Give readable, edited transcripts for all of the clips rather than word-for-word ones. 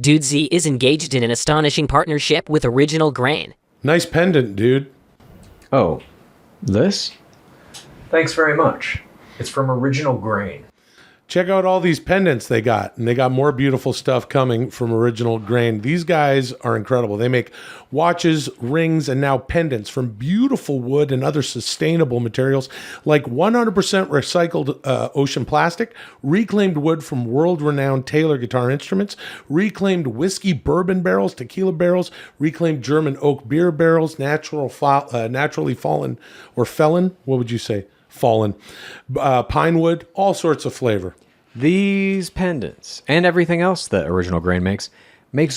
Dudesy is engaged in an astonishing partnership with Original Grain. Nice pendant, dude. Oh, this? Thanks very much. It's from Original Grain. Check out all these pendants they got, and they got more beautiful stuff coming from Original Grain. These guys are incredible. They make watches, rings, and now pendants from beautiful wood and other sustainable materials like 100% recycled ocean plastic, reclaimed wood from world-renowned Taylor guitar instruments, reclaimed whiskey bourbon barrels, tequila barrels, reclaimed German oak beer barrels, naturally fallen or felon, what would you say? Fallen, pine wood, all sorts of flavor. These pendants and everything else that Original Grain makes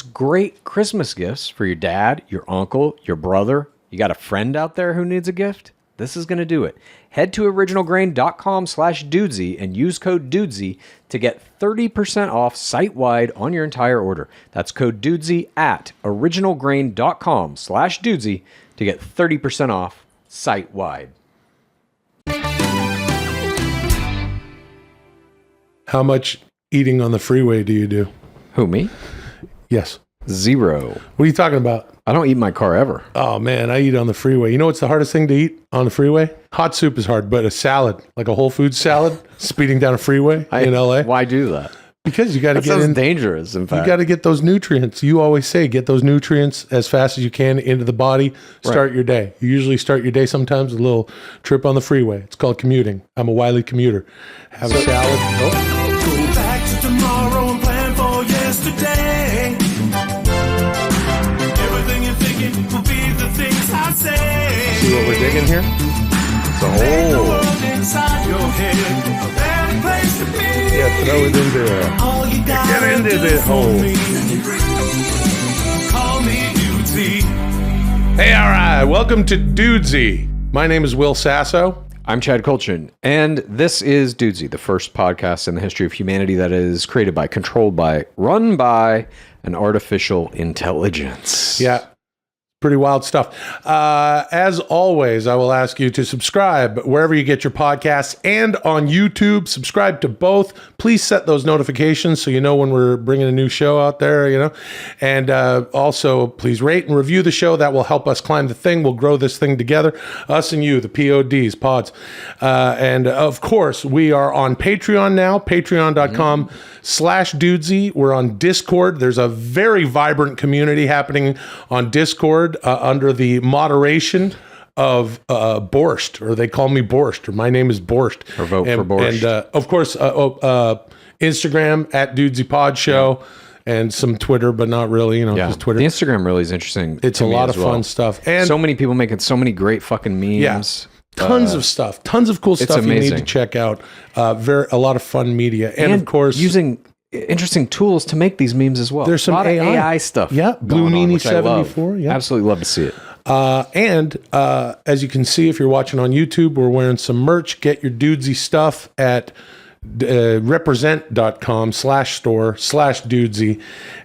great Christmas gifts for your dad, your uncle, your brother. You got a friend out there who needs a gift? This is going to do it. Head to originalgrain.com/Dudesy and use code Dudesy to get 30% off site-wide on your entire order. That's code Dudesy at originalgrain.com/Dudesy to get 30% off site-wide. How much eating on the freeway do you do? Who, me? Yes. 0. What are you talking about? I don't eat in my car ever. Oh, man, I eat on the freeway. You know what's the hardest thing to eat on the freeway? Hot soup is hard, but a salad, like a Whole Foods salad, speeding down a freeway in LA. Why do that? Because you got to get in. Dangerous, in fact. You got to get those nutrients. You always say get those nutrients as fast as you can into the body. Start your day. You usually start your day sometimes with a little trip on the freeway. It's called commuting. I'm a wily commuter. Have a salad. Oh. Go back to tomorrow and plan for yesterday. Everything you're thinking will be the things I say. See what we're digging here? It's a hole. Inside your head, a better place to be. Yeah, throw it in there. All you gotta Get into this hole. Call me Dudesy. Hey, all right. Welcome to Dudesy. My name is Will Sasso. I'm Chad Kultgen, and this is Dudesy, the first podcast in the history of humanity that is created by, controlled by, run by an artificial intelligence. Yeah. Pretty wild stuff. As always, I will ask you to subscribe wherever you get your podcasts and on YouTube. Subscribe to both. Please set those notifications so you know when we're bringing a new show out there, you know. And also, please rate and review the show. That will help us climb the thing. We'll grow this thing together. Us and you, the PODs, pods. And of course, we are on Patreon now, patreon.com/Dudesy. We're on Discord. There's a very vibrant community happening on Discord. Under the moderation of Borscht, or they call me Borscht, or my name is Borscht. Or vote for Borscht. And of course, Instagram at Dudesy Pod Show, and some Twitter, but not really, just Twitter. The Instagram really is interesting. It's a lot of fun stuff. And so many people making so many great fucking memes. Yeah. Tons of stuff, tons of cool stuff amazing. You need to check out. A lot of fun media. And of course, using interesting tools to make these memes as well. There's some a lot of AI stuff. Yeah, Blue Meanie 74. Yeah, absolutely love to see it. And as you can see, if you're watching on YouTube, we're wearing some merch. Get your Dudesy stuff at represent.com/store/Dudesy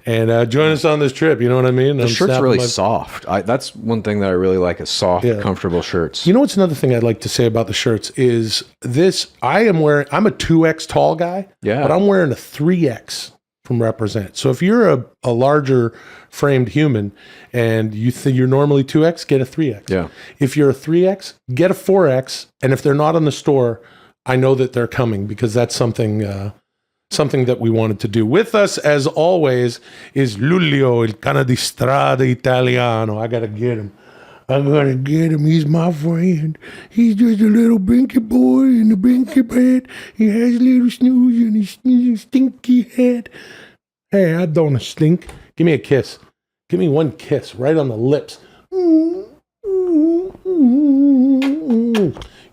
and join us on this trip. You know what I mean? The shirt's really soft. That's one thing that I really like is soft, comfortable shirts. You know what's another thing I'd like to say about the shirts is this. I'm a 2X tall guy, but I'm wearing a 3X from Represent. So if you're a larger framed human and you think you're normally 2X, get a 3X. Yeah. If you're a 3X, get a 4X. And if they're not in the store, I know that they're coming because that's something that we wanted to do. With us, as always, is Lulio, il cane di strada italiano. I got to get him. I'm going to get him. He's my friend. He's just a little binky boy in a binky bed. He has a little snooze and his stinky head. Hey, I don't stink. Give me a kiss. Give me one kiss right on the lips.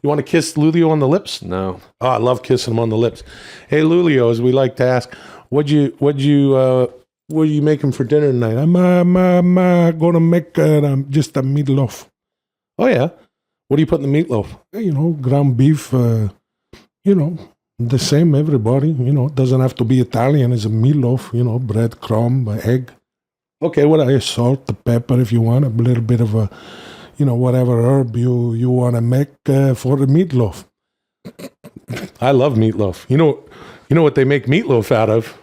You want to kiss Lulio on the lips? No. Oh, I love kissing him on the lips. Hey, Lulio, as we like to ask, what are you making for dinner tonight? I'm gonna make just a meatloaf. Oh yeah. What do you put in the meatloaf? Ground beef. The same everybody. It doesn't have to be Italian. It's a meatloaf. Bread, crumb, egg. Okay, salt, the pepper if you want, a little bit of a. Whatever herb you want to make for the meatloaf. I love meatloaf. You know what they make meatloaf out of?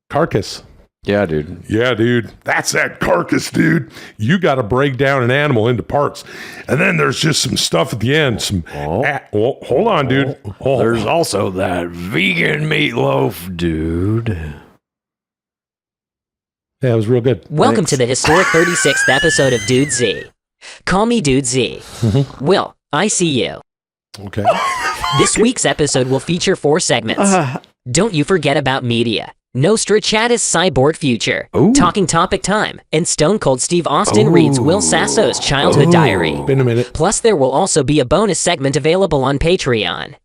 Carcass. Yeah, dude. Yeah, dude. That's that carcass, dude. You got to break down an animal into parts. And then there's just some stuff at the end. Hold on, dude. There's also that vegan meatloaf, dude. Yeah, it was real good. Welcome to the historic 36th episode of Dudesy. Call me Dudesy. Will, I see you. Okay. This week's episode will feature 4 segments. Don't you forget about media. Nostrachaddus Cyborg Future, Talking Topic Time, and Stone Cold Steve Austin reads Will Sasso's childhood diary. Been a minute. Plus, there will also be a bonus segment available on Patreon.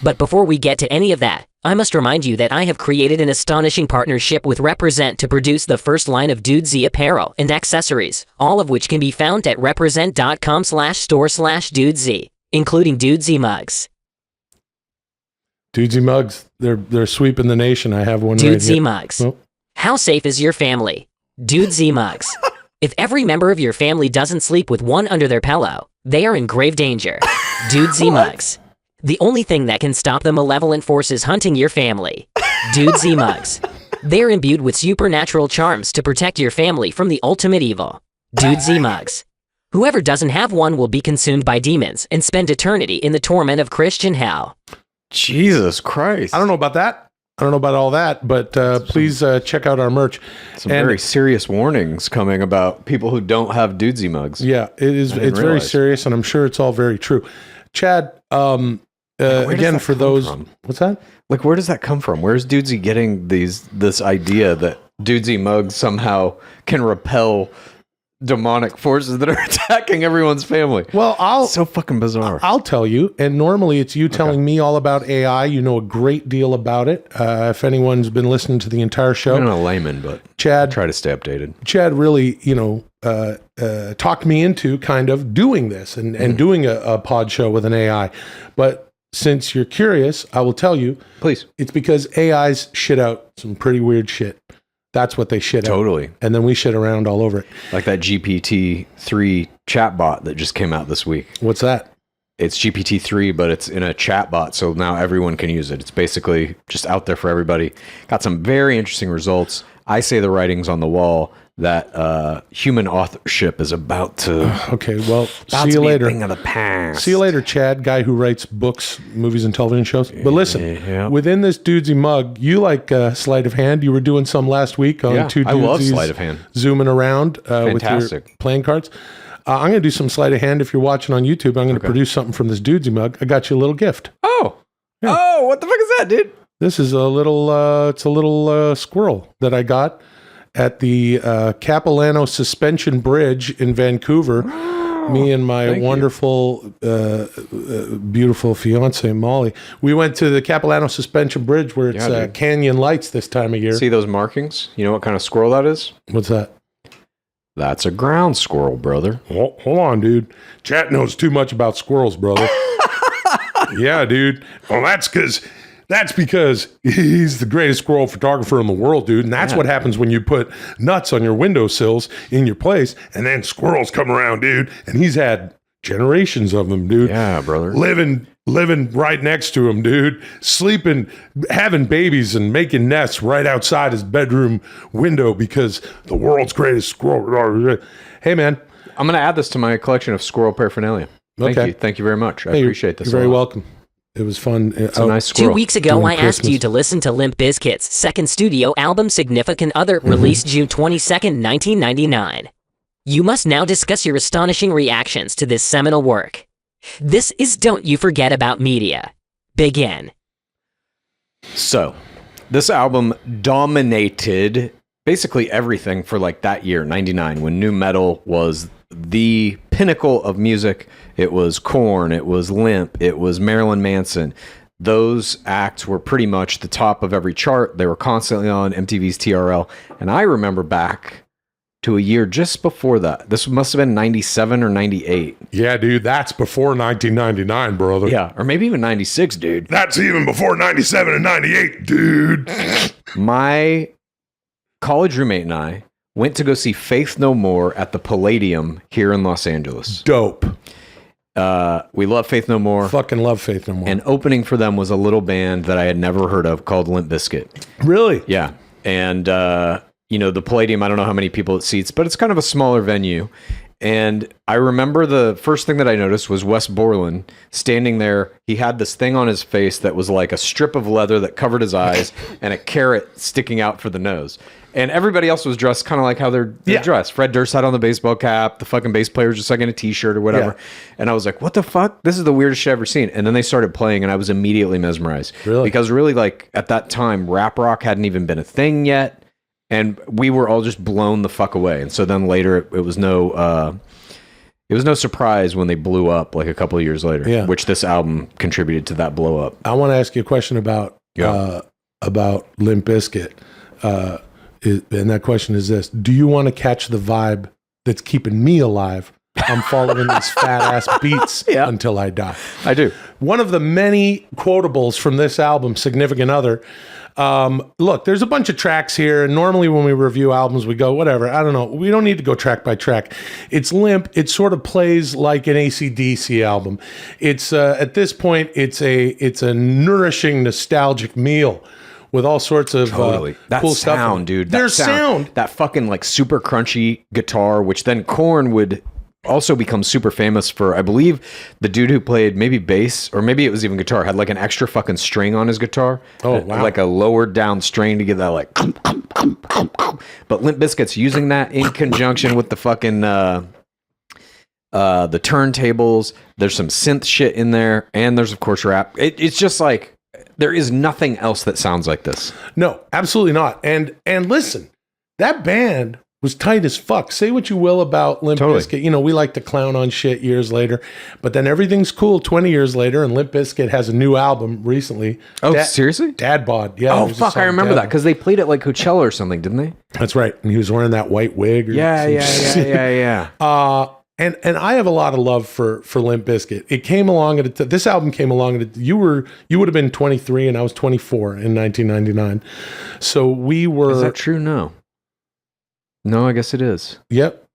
But before we get to any of that, I must remind you that I have created an astonishing partnership with Represent to produce the first line of Dudesy apparel and accessories, all of which can be found at represent.com/store/Dudesy, including Dudesy mugs. Dudesy mugs, they're sweeping the nation. I have one right Dudesy here. mugs. Oh. How safe is your family? Dudesy mugs. If every member of your family doesn't sleep with one under their pillow, they are in grave danger. Dudesy mugs. The only thing that can stop the malevolent forces hunting your family. Dudesy mugs. They're imbued with supernatural charms to protect your family from the ultimate evil. Dudesy mugs. Whoever doesn't have one will be consumed by demons and spend eternity in the torment of Christian hell. Jesus Christ. I don't know about that. I don't know about all that, but please check out our merch. Some very serious warnings coming about people who don't have Dudesy mugs. Yeah, it is. It's very serious, and I'm sure it's all very true. Chad, again, for those... What's that? Like, where does that come from? Where's Dudesy getting this idea that Dudesy mugs somehow can repel demonic forces that are attacking everyone's family? Well, so fucking bizarre. I'll tell you, and normally it's you telling me all about AI. You know a great deal about it. If anyone's been listening to the entire show, I'm not a layman, but Chad, I try to stay updated. Chad really, talked me into kind of doing this and doing a pod show with an AI. But since you're curious, I will tell you, please. It's because AIs shit out some pretty weird shit. That's what they shit out. Totally. And then we shit around all over it. Like that GPT-3 chatbot that just came out this week. What's that? It's GPT-3, but it's in a chatbot, so now everyone can use it. It's basically just out there for everybody. Got some very interesting results. I say the writing's on the wall that human authorship is about to... Okay, well, see you later. Thing of the past. See you later, Chad, guy who writes books, movies, and television shows. But listen, within this Dudesy mug, you like sleight of hand. You were doing some last week on 2 Dudesies. I love sleight of hand. Zooming around with your playing cards. I'm going to do some sleight of hand. If you're watching on YouTube, I'm going to produce something from this Dudesy mug. I got you a little gift. Oh. Yeah. Oh, what the fuck is that, dude? This is a little squirrel that I got at the Capilano Suspension Bridge in Vancouver. Me and my wonderful, beautiful fiance, Molly. We went to the Capilano Suspension Bridge where it's canyon lights this time of year. See those markings? You know what kind of squirrel that is? What's that? That's a ground squirrel, brother. Oh, hold on, dude. Chat knows too much about squirrels, brother. Yeah, dude. Well, that's because he's the greatest squirrel photographer in the world, dude. And that's what happens when you put nuts on your windowsills in your place, and then squirrels come around, dude. And he's had generations of them, dude. Yeah, brother. Living right next to him, dude. Sleeping, having babies, and making nests right outside his bedroom window because the world's greatest squirrel. Hey, man. I'm going to add this to my collection of squirrel paraphernalia. Thank you very much. I appreciate this. You're very welcome. It was fun. It's a nice squirrel. 2 weeks ago, I asked you to listen to Limp Bizkit's second studio album, Significant Other, released June 22nd, 1999. You must now discuss your astonishing reactions to this seminal work. This is Don't You Forget About Media. Begin. So, this album dominated basically everything for like that year, 99, when nu metal was the pinnacle of music. It was Korn, it was Limp, it was Marilyn Manson. Those acts were pretty much the top of every chart. They were constantly on MTV's TRL. And I remember back to a year just before that. This must have been 97 or 98. Yeah, dude, that's before 1999, brother. Yeah, or maybe even 96, dude. That's even before 97 and 98, dude. My college roommate and I went to go see Faith No More at the Palladium here in Los Angeles. Dope. We love Faith No More. Fucking love Faith No More. And opening for them was a little band that I had never heard of called Limp Bizkit. Really? Yeah. And the Palladium, I don't know how many people it seats, but it's kind of a smaller venue. And I remember the first thing that I noticed was Wes Borland standing there. He had this thing on his face that was like a strip of leather that covered his eyes and a carrot sticking out for the nose. And everybody else was dressed kind of like how they're dressed. Fred Durst had on the baseball cap. The fucking bass player was just like in a t-shirt or whatever. Yeah. And I was like, what the fuck? This is the weirdest shit I've ever seen. And then they started playing and I was immediately mesmerized. Really? Because really, like, at that time, rap rock hadn't even been a thing yet. And we were all just blown the fuck away. And so then later, it was no surprise when they blew up like a couple of years later, which this album contributed to that blow up. I want to ask you a question about Limp Bizkit. And that question is this: do you want to catch the vibe that's keeping me alive? I'm following these fat ass beats until I die. I do. One of the many quotables from this album, Significant Other. Look, there's a bunch of tracks here, and normally when we review albums, we go, whatever, I don't know. We don't need to go track by track. It's Limp. It sort of plays like an AC/DC album. It's at this point, it's a nourishing, nostalgic meal with all sorts of that cool sound, stuff. Dude. There's sound. That fucking like super crunchy guitar, which then Korn would also become super famous for. I believe the dude who played maybe bass or maybe it was even guitar had like an extra fucking string on his guitar. Oh wow! Like a lowered down string to get that like. But Limp Bizkit's using that in conjunction with the fucking the turntables. There's some synth shit in there, and there's of course rap. It's just like there is nothing else that sounds like this. No, absolutely not. And listen, that band was tight as fuck. Say what you will about Limp Bizkit. We like to clown on shit years later, but then everything's cool 20 years later, and Limp Bizkit has a new album recently. Oh, seriously? Dad Bod. Yeah. Oh, fuck, I remember that, because they played it like Coachella or something, didn't they? That's right. And he was wearing that white wig. Yeah. And I have a lot of love for Limp Bizkit. It came along this album came along at you would have been 23 and I was 24 in 1999. So we were. Is that true? No, I guess it is. Yep.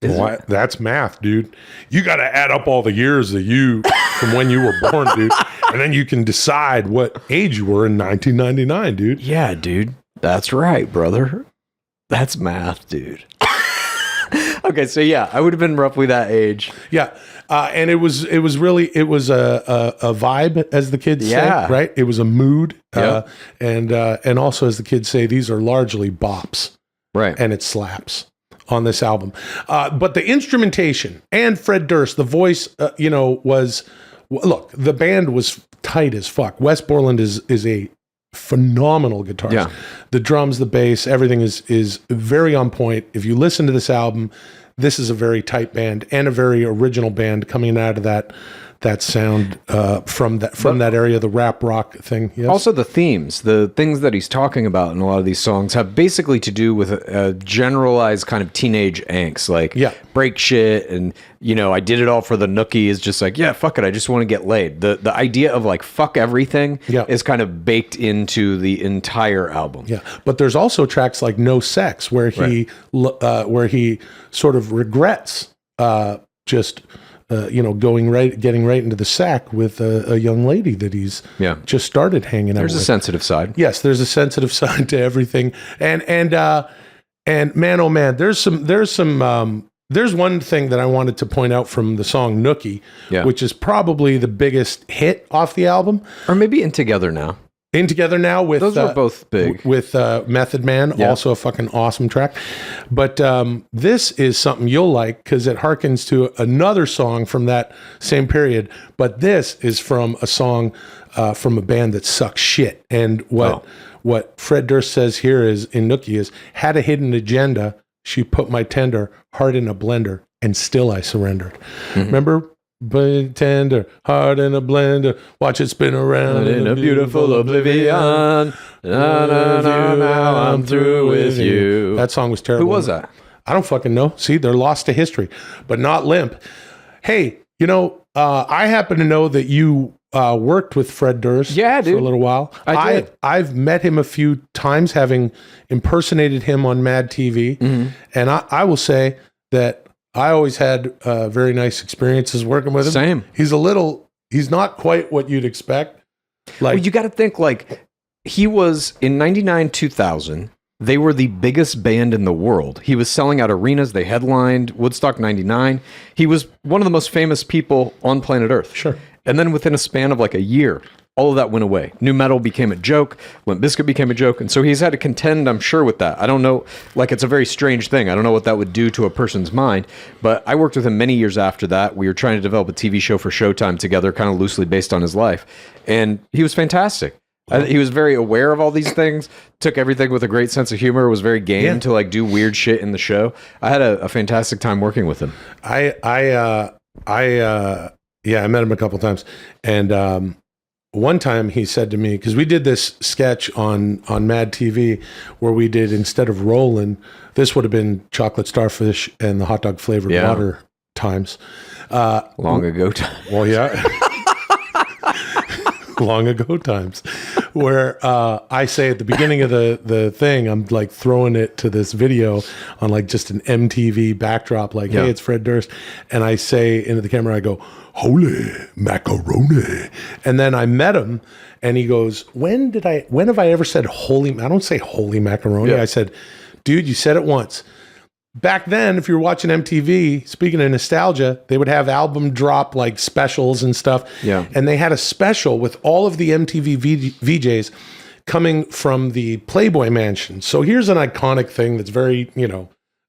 That's math, dude. You got to add up all the years of you from when you were born, dude. And then you can decide what age you were in 1999, dude. Yeah, dude. That's right, brother. That's math, dude. Okay, so yeah, I would have been roughly that age. Yeah. And it was a vibe, as the kids say, right? It was a mood. And also, as the kids say, these are largely bops. Right. And it slaps on this album. But the instrumentation and Fred Durst, the voice, look, the band was tight as fuck. Wes Borland is a phenomenal guitarist. Yeah. The drums, the bass, everything is very on point. If you listen to this album, this is a very tight band and a very original band coming out of that sound from that area, the rap rock thing. Yes? Also the themes, the things that he's talking about in a lot of these songs have basically to do with a generalized kind of teenage angst, like break shit and, I did it all for the nookie is just like, yeah, fuck it, I just want to get laid. The idea of like fuck everything is kind of baked into the entire album. Yeah, but there's also tracks like No Sex where he sort of regrets getting right into the sack with a young lady that he's just started hanging out with. There's a sensitive side. Yes, there's a sensitive side to everything. And man, oh man, there's one thing that I wanted to point out from the song Nookie, which is probably the biggest hit off the album. Or maybe In Together Now. In Together Now with those were both big with Method Man, also a fucking awesome track. But this is something you'll like because it harkens to another song from that same period. But this is from a song from a band that sucks shit. And what Fred Durst says here is in Nookie is had a hidden agenda. She put my tender heart in a blender, and still I surrendered. Mm-hmm. Remember? But tender, heart in a blender, watch it spin around in a beautiful oblivion. Now I'm through with you. That song was terrible. Who was that? I don't fucking know. See, they're lost to history, but not Limp. Hey, I happen to know that you worked with Fred Durst for a little while. I did. I've met him a few times, having impersonated him on Mad TV, and I will say that I always had very nice experiences working with him. Same. He's not quite what you'd expect. Like, well, you got to think like he was in 99, 2000. They were the biggest band in the world. He was selling out arenas. They headlined Woodstock 99. He was one of the most famous people on planet Earth. Sure. And then within a span of like a year, all of that went away. New metal became a joke. Limp Bizkit became a joke. And so he's had to contend, I'm sure, with that. I don't know. Like, it's a very strange thing. I don't know what that would do to a person's mind. But I worked with him many years after that. We were trying to develop a TV show for Showtime together, kind of loosely based on his life. And he was fantastic. He was very aware of all these things, took everything with a great sense of humor, was very game to like do weird shit in the show. I had a fantastic time working with him. I met him a couple times, and one time he said to me, because we did this sketch on Mad TV where we did, instead of Rollin', this would have been chocolate starfish and the hot dog flavored water times. Long ago time. Well, yeah. Long ago times, where I say at the beginning of the thing, I'm like throwing it to this video on like just an MTV backdrop, like, hey, it's Fred Durst. And I say into the camera, I go, holy macaroni. And then I met him and he goes, when have I ever said holy? I don't say holy macaroni. I said, dude, you said it once. Back then, if you were watching MTV, speaking of nostalgia, they would have album drop like specials and stuff. Yeah. And they had a special with all of the MTV VJs coming from the Playboy Mansion. So here's an iconic thing that's very,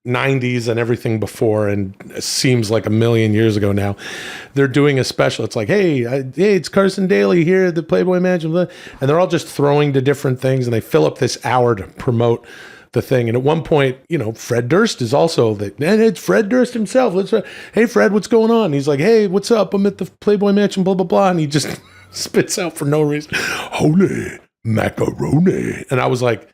90s and everything before, and it seems like a million years ago now. They're doing a special. It's like, hey, it's Carson Daly here at the Playboy Mansion. And they're all just throwing to different things, and they fill up this hour to promote the thing. And at one point, Fred Durst is also and it's Fred Durst himself. Hey, Fred, what's going on? And he's like, hey, what's up? I'm at the Playboy Mansion, blah, blah, blah. And he just spits out for no reason, holy macaroni. And I was like,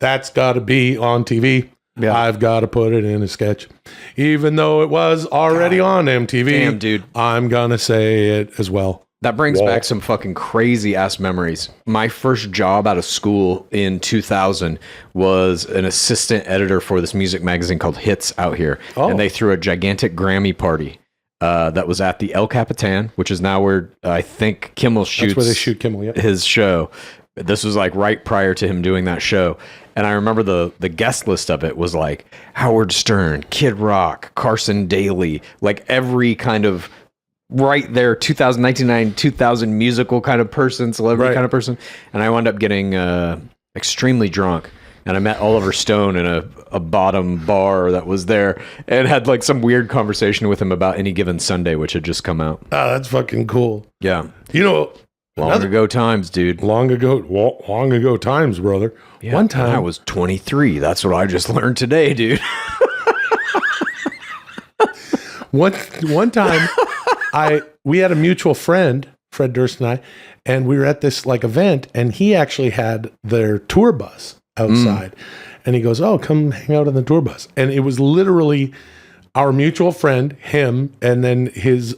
that's got to be on TV. Yeah. I've got to put it in a sketch. Even though it was already on MTV. Damn, dude. I'm going to say it as well. That brings back some fucking crazy ass memories. My first job out of school in 2000 was an assistant editor for this music magazine called Hits out here. And they threw a gigantic Grammy party that was at the El Capitan, which is now where I think Kimmel shoots. That's where they shoot Kimmel, his show. This was like right prior to him doing that show. And I remember the guest list of it was like Howard Stern, Kid Rock, Carson Daly, like every kind of right there, 1999, 2000 musical kind of person, celebrity kind of person. And I wound up getting extremely drunk. And I met Oliver Stone in a bottom bar that was there and had like some weird conversation with him about Any Given Sunday, which had just come out. Oh, that's fucking cool. Yeah. Long ago times, dude. Long ago times, brother. Yeah, one time I was 23. That's what I just learned today, dude. One time we had a mutual friend, Fred Durst and we were at this like event, and he actually had their tour bus outside. And he goes, oh, come hang out on the tour bus. And it was literally our mutual friend, him, and then his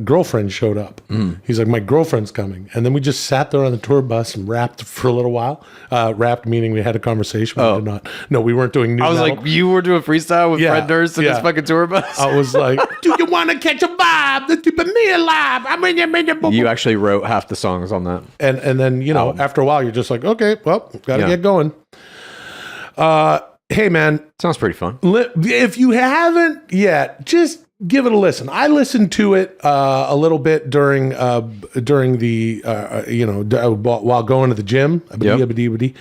girlfriend showed up. He's like, my girlfriend's coming. And then we just sat there on the tour bus and rapped for a little while. Rapped meaning we had a conversation. We did not. No, we weren't doing new metal. Like, you were doing freestyle with Fred Durst and his fucking tour bus? I was like, do you want to catch a vibe? Let's keep me alive. You actually wrote half the songs on that. And then, after a while, you're just like, okay, well, got to get going. Hey, man. Sounds pretty fun. If you haven't yet, just give it a listen. I listened to it a little bit during the while going to the gym. Our Dudesy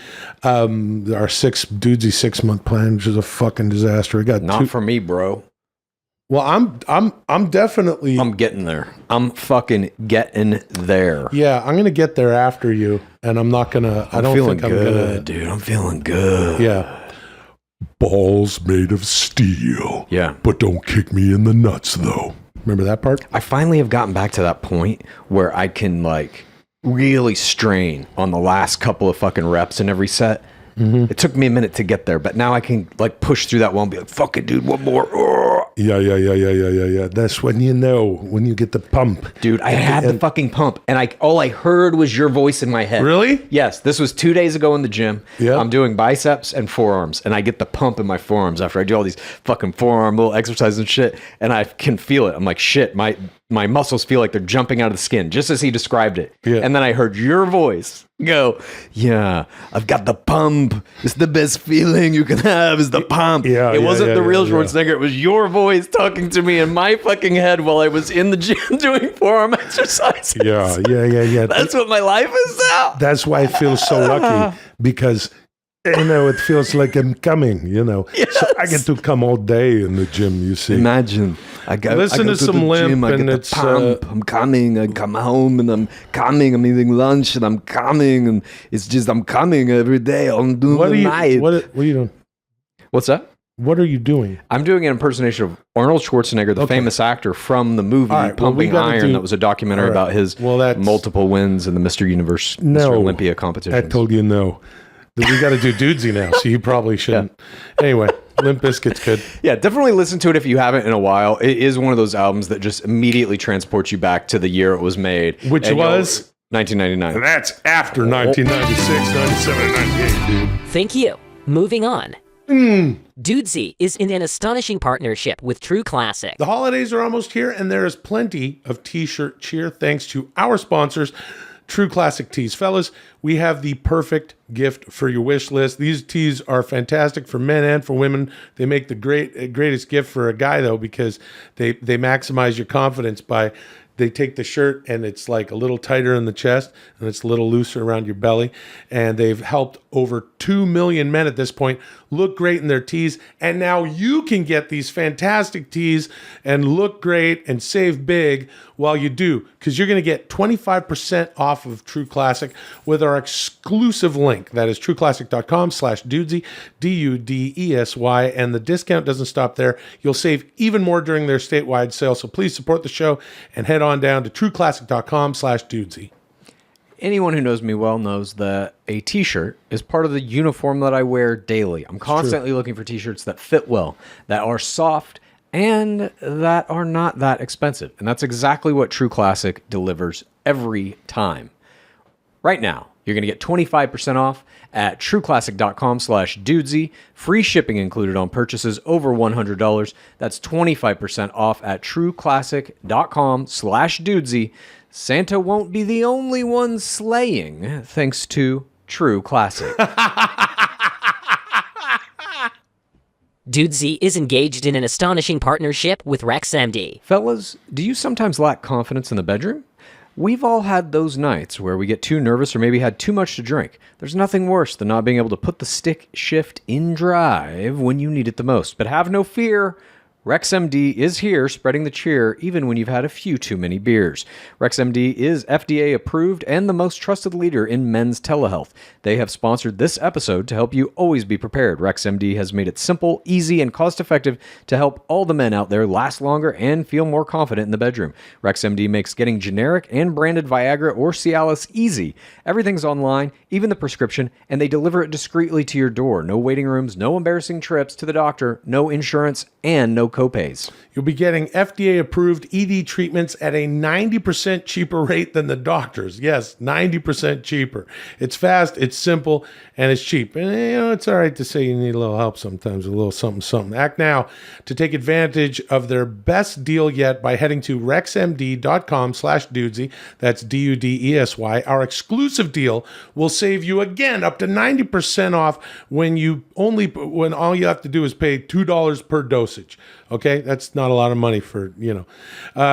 6-month plan, which is a fucking disaster. Not for me, bro. Well, I'm definitely. I'm getting there. I'm fucking getting there. Yeah, I'm gonna get there after you, and I'm not gonna. I don't think I'm gonna. Dude, I'm feeling good. Yeah. Balls made of steel. Yeah. But don't kick me in the nuts, though. Remember that part? I finally have gotten back to that point where I can, like, really strain on the last couple of fucking reps in every set. It took me a minute to get there, but now I can, like, push through that one and be like, fuck it, dude, one more. Yeah. That's when when you get the pump. Dude, I had the fucking pump, and all I heard was your voice in my head. Really? Yes, this was 2 days ago in the gym. Yeah. I'm doing biceps and forearms, and I get the pump in my forearms after I do all these fucking forearm little exercises and shit, and I can feel it. I'm like, shit, my muscles feel like they're jumping out of the skin, just as he described it. Yeah. And then I heard your voice go, yeah, I've got the pump. It's the best feeling you can have is the pump. Yeah, it wasn't the real yeah. Schwarzenegger. It was your voice talking to me in my fucking head while I was in the gym doing forearm exercises. Yeah. That's what my life is now. That's why I feel so lucky, because it feels like I'm coming, So I get to come all day in the gym, you see. Imagine. Listen to some Limp, and it's I'm coming. I come home and I'm coming. I'm eating lunch and I'm coming, and it's just I'm coming every day on the night. What are you doing? What's that? What are you doing? I'm doing an impersonation of Arnold Schwarzenegger, the famous actor from the movie All right, well, we Pumping gotta Iron. do- That was a documentary All right. about his Well, that's- multiple wins in the Mr. Universe, No. Mr. Olympia competitions. I told you no. We got to do Dudesy now, so you probably shouldn't. Anyway, Limp Bizkit's good. Yeah, definitely listen to it if you haven't in a while. It is one of those albums that just immediately transports you back to the year it was made. Which And was? 1999. That's after 1996, 97, and 98, dude. Thank you. Moving on. Dudesy is in an astonishing partnership with True Classic. The holidays are almost here, and there is plenty of t-shirt cheer thanks to our sponsors, True Classic Tees. Fellas, we have the perfect gift for your wish list. These tees are fantastic for men and for women. They make the greatest gift for a guy, though, because they maximize your confidence by they take the shirt and it's like a little tighter in the chest and it's a little looser around your belly. And they've helped over 2 million men at this point look great in their tees. And now you can get these fantastic tees and look great and save big while you do, because you're going to get 25% off of True Classic with our exclusive link. That is trueclassic.com/Dudesy, Dudesy. And the discount doesn't stop there. You'll save even more during their statewide sale. So please support the show and head on down to trueclassic.com/Dudesy. Anyone who knows me well knows that a t-shirt is part of the uniform that I wear daily. I'm constantly looking for t-shirts that fit well, that are soft, and that are not that expensive. And that's exactly what True Classic delivers every time. Right now, you're going to get 25% off at trueclassic.com/Dudesy. Free shipping included on purchases over $100. That's 25% off at trueclassic.com/Dudesy. Santa won't be the only one slaying thanks to True Classic. Dudesy is engaged in an astonishing partnership with RexMD. Fellas, do you sometimes lack confidence in the bedroom? We've all had those nights where we get too nervous or maybe had too much to drink. There's nothing worse than not being able to put the stick shift in drive when you need it the most. But have no fear. RexMD is here spreading the cheer even when you've had a few too many beers. RexMD is FDA approved and the most trusted leader in men's telehealth. They have sponsored this episode to help you always be prepared. RexMD has made it simple, easy, and cost-effective to help all the men out there last longer and feel more confident in the bedroom. RexMD makes getting generic and branded Viagra or Cialis easy. Everything's online, even the prescription, and they deliver it discreetly to your door. No waiting rooms, no embarrassing trips to the doctor, no insurance, and no copays. You'll be getting FDA-approved ED treatments at a 90% cheaper rate than the doctors. Yes, 90% cheaper. It's fast, it's simple, and it's cheap. And it's all right to say you need a little help sometimes, a little something. Act now to take advantage of their best deal yet by heading to rexmd.com/Dudesy. That's Dudesy. Our exclusive deal will save you again up to 90% off when all you have to do is pay $2 per dosage. Okay, that's not a lot of money for,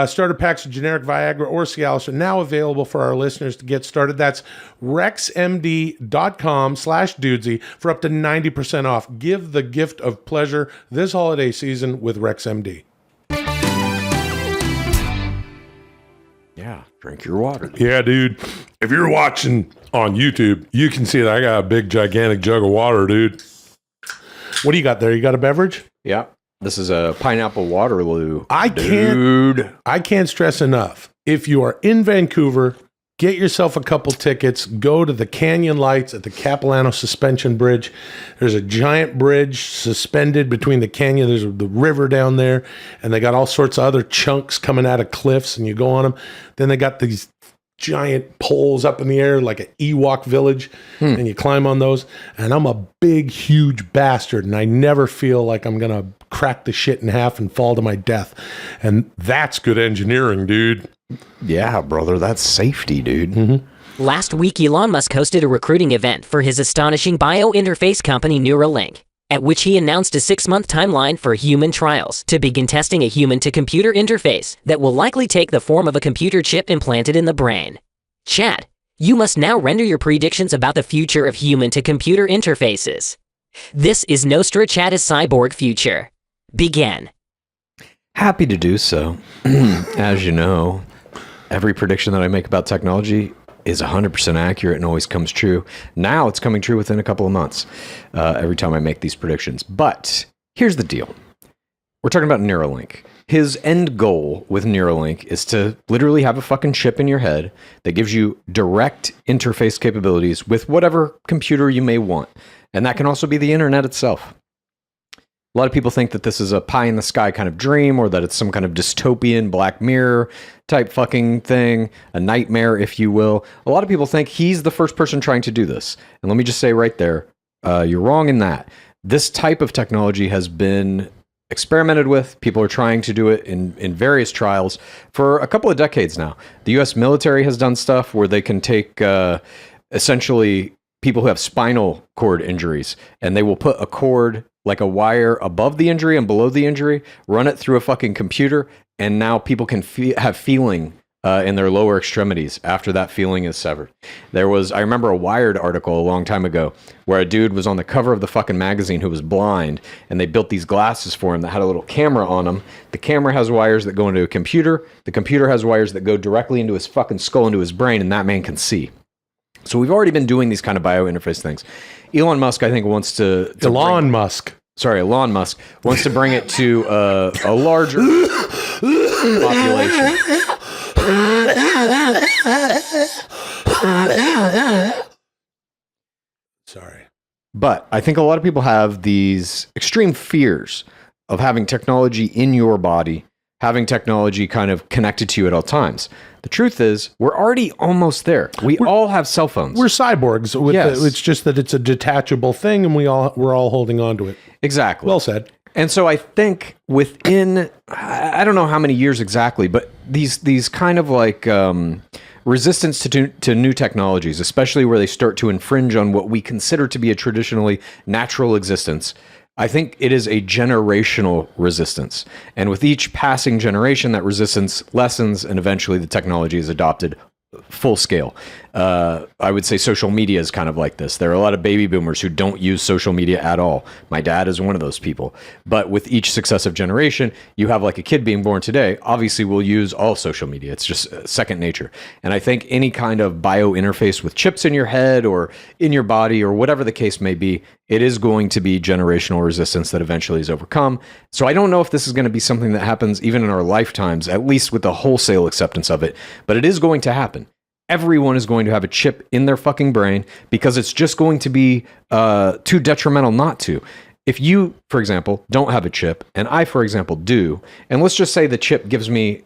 starter packs of generic Viagra or Cialis are now available for our listeners to get started. That's rexmd.com/Dudesy for up to 90% off. Give the gift of pleasure this holiday season with RexMD. Yeah, drink your water. Yeah, dude. If you're watching on YouTube, you can see that I got a big, gigantic jug of water, dude. What do you got there? You got a beverage? Yeah. This is a pineapple Waterloo. I can't stress enough. If you are in Vancouver, get yourself a couple tickets. Go to the Canyon Lights at the Capilano Suspension Bridge. There's a giant bridge suspended between the canyon. There's the river down there, and they got all sorts of other chunks coming out of cliffs, and you go on them. Then they got these giant poles up in the air like an Ewok village, and you climb on those. And I'm a big, huge bastard, and I never feel like I'm going to crack the shit in half and fall to my death. And that's good engineering, dude. Yeah, brother, that's safety, dude. Last week, Elon Musk hosted a recruiting event for his astonishing bio-interface company Neuralink, at which he announced a 6-month timeline for human trials to begin testing a human-to-computer interface that will likely take the form of a computer chip implanted in the brain. Chat, you must now render your predictions about the future of human-to-computer interfaces. This is Nostrachaddus Cyborg Future. Begin. Happy to do so. As you know, every prediction that I make about technology is 100% accurate and always comes true. Now it's coming true within a couple of months every time I make these predictions. But here's the deal. We're talking about Neuralink. His end goal with Neuralink is to literally have a fucking chip in your head that gives you direct interface capabilities with whatever computer you may want. And that can also be the internet itself. A lot of people think that this is a pie in the sky kind of dream, or that it's some kind of dystopian Black Mirror type fucking thing, a nightmare, if you will. A lot of people think he's the first person trying to do this. And let me just say right there, you're wrong in that. This type of technology has been experimented with. People are trying to do it in various trials for a couple of decades now. The U.S. military has done stuff where they can take essentially people who have spinal cord injuries, and they will put a cord, like a wire, above the injury and below the injury, run it through a fucking computer, and now people can have feeling in their lower extremities after that feeling is severed. I remember a Wired article a long time ago where a dude was on the cover of the fucking magazine who was blind, and they built these glasses for him that had a little camera on them. The camera has wires that go into a computer. The computer has wires that go directly into his fucking skull, into his brain, and that man can see. So we've already been doing these kind of biointerface things. Elon Musk, I think, wants to Elon Musk wants to bring it to a larger population. Sorry. But I think a lot of people have these extreme fears of having technology in your body, having technology kind of connected to you at all times. The truth is, we're already almost there. We're all have cell phones. We're cyborgs. Yes. It's just that it's a detachable thing, and we're all holding on to it. Exactly. Well said. And so I think within, I don't know how many years exactly, but these kind of like resistance to new technologies, especially where they start to infringe on what we consider to be a traditionally natural existence, I think it is a generational resistance. And with each passing generation, that resistance lessens, and eventually the technology is adopted full scale. I would say social media is kind of like this. There are a lot of baby boomers who don't use social media at all. My dad is one of those people. But with each successive generation, you have like a kid being born today, obviously will use all social media. It's just second nature. And I think any kind of bio interface with chips in your head or in your body or whatever the case may be, it is going to be generational resistance that eventually is overcome. So I don't know if this is going to be something that happens even in our lifetimes, at least with the wholesale acceptance of it, but it is going to happen. Everyone is going to have a chip in their fucking brain because it's just going to be too detrimental not to. If you, for example, don't have a chip, and I, for example, do, and let's just say the chip gives me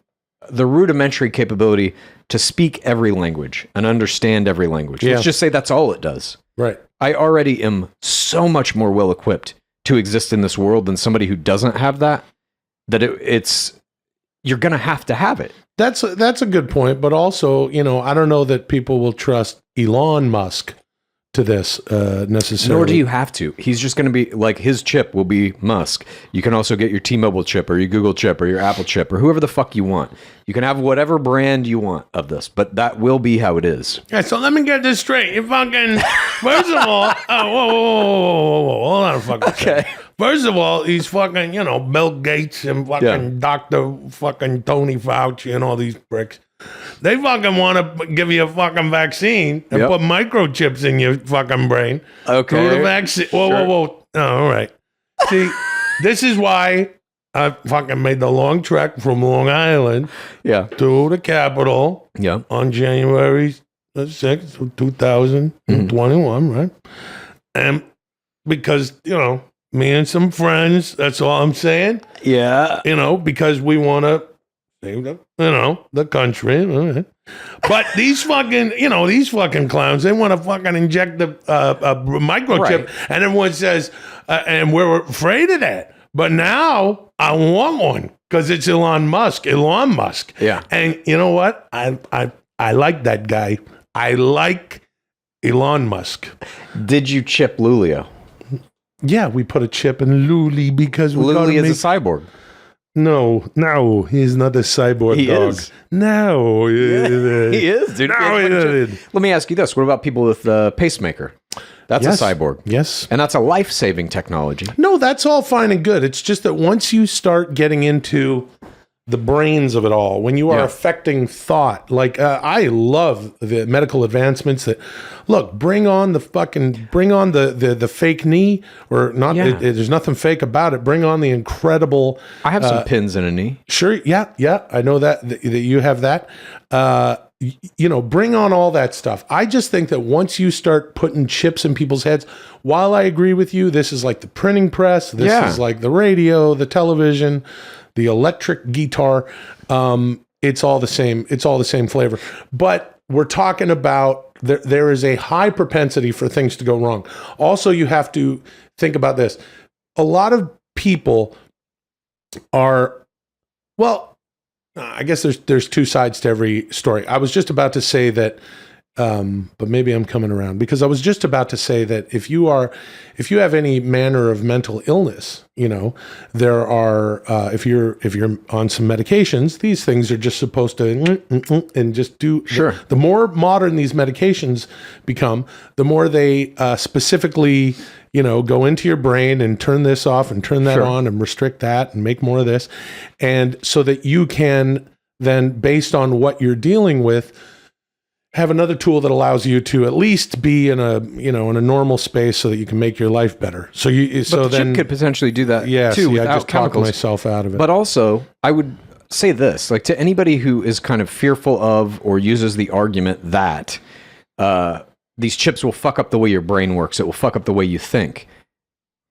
the rudimentary capability to speak every language and understand every language. Yeah. Let's just say that's all it does. Right. I already am so much more well equipped to exist in this world than somebody who doesn't have that, that it's you're going to have it. That's a good point, but also, I don't know that people will trust Elon Musk to this necessarily. Nor do you have to. He's just going to be like, his chip will be Musk. You can also get your T-Mobile chip or your Google chip or your Apple chip or whoever the fuck you want. You can have whatever brand you want of this, but that will be how it is. Yeah, so let me get this straight. You fucking, first of all, whoa, hold on a fucking second. First of all, he's fucking, Bill Gates and fucking Dr. fucking Tony Fauci and all these pricks. They fucking want to give you a fucking vaccine and put microchips in your fucking brain. Okay. Through the vaccine. Whoa. Oh, all right. See, this is why I fucking made the long trek from Long Island to the Capitol on January 6th, 2021, right? And because, me and some friends, that's all I'm saying. Yeah. Because we want to Save the country. All right. But these fucking clowns, they want to fucking inject the microchip, Right. and everyone says, and we're afraid of that. But now I want one because it's Elon Musk. Yeah. And you know what? I like that guy. I like Elon Musk. Did you chip Lulio? Yeah, we put a chip in Luli because we got Luli to is a cyborg. No, he's not a cyborg He dog. is. No, He is, dude. No, he isn't. Let me ask you this. What about people with pacemaker? That's Yes. a cyborg. Yes. And that's a life-saving technology. No, that's all fine and good. It's just that once you start getting into the brains of it all, when you are Yeah. affecting thought, like I love the medical advancements that look, bring on the fake knee or not. Yeah. There's nothing fake about it. Bring on the incredible. I have some pins in a knee. Sure. Yeah. I know that you have that. Bring on all that stuff. I just think that once you start putting chips in people's heads, while I agree with you, this is like the printing press. This Yeah. is like the radio, the television, the electric guitar. It's all the same. It's all the same flavor. But we're talking about there is a high propensity for things to go wrong. Also, you have to think about this. A lot of people are, well, I guess there's two sides to every story. I was just about to say that, but maybe I'm coming around because I was just about to say that if you have any manner of mental illness, there are if you're on some medications, these things are just supposed to and just do. Sure. The more modern these medications become, the more they specifically go into your brain and turn this off and turn that Sure. on and restrict that and make more of this. And so that you can then, based on what you're dealing with, have another tool that allows you to at least be in a normal space so that you can make your life better. So But the chip could potentially do that yeah, too see, without I just talked chemicals. myself out of it. But also, I would say this, like to anybody who is kind of fearful of or uses the argument that these chips will fuck up the way your brain works, it will fuck up the way you think.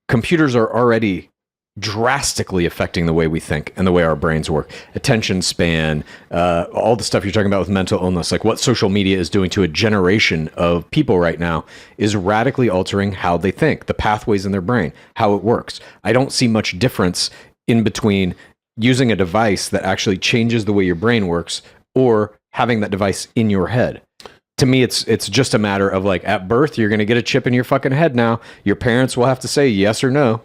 Computers are already drastically affecting the way we think and the way our brains work. Attention span, all the stuff you're talking about with mental illness, like what social media is doing to a generation of people right now is radically altering how they think, the pathways in their brain, how it works. I don't see much difference in between using a device that actually changes the way your brain works or having that device in your head. To me, it's just a matter of like at birth, you're going to get a chip in your fucking head now. Your parents will have to say yes or no.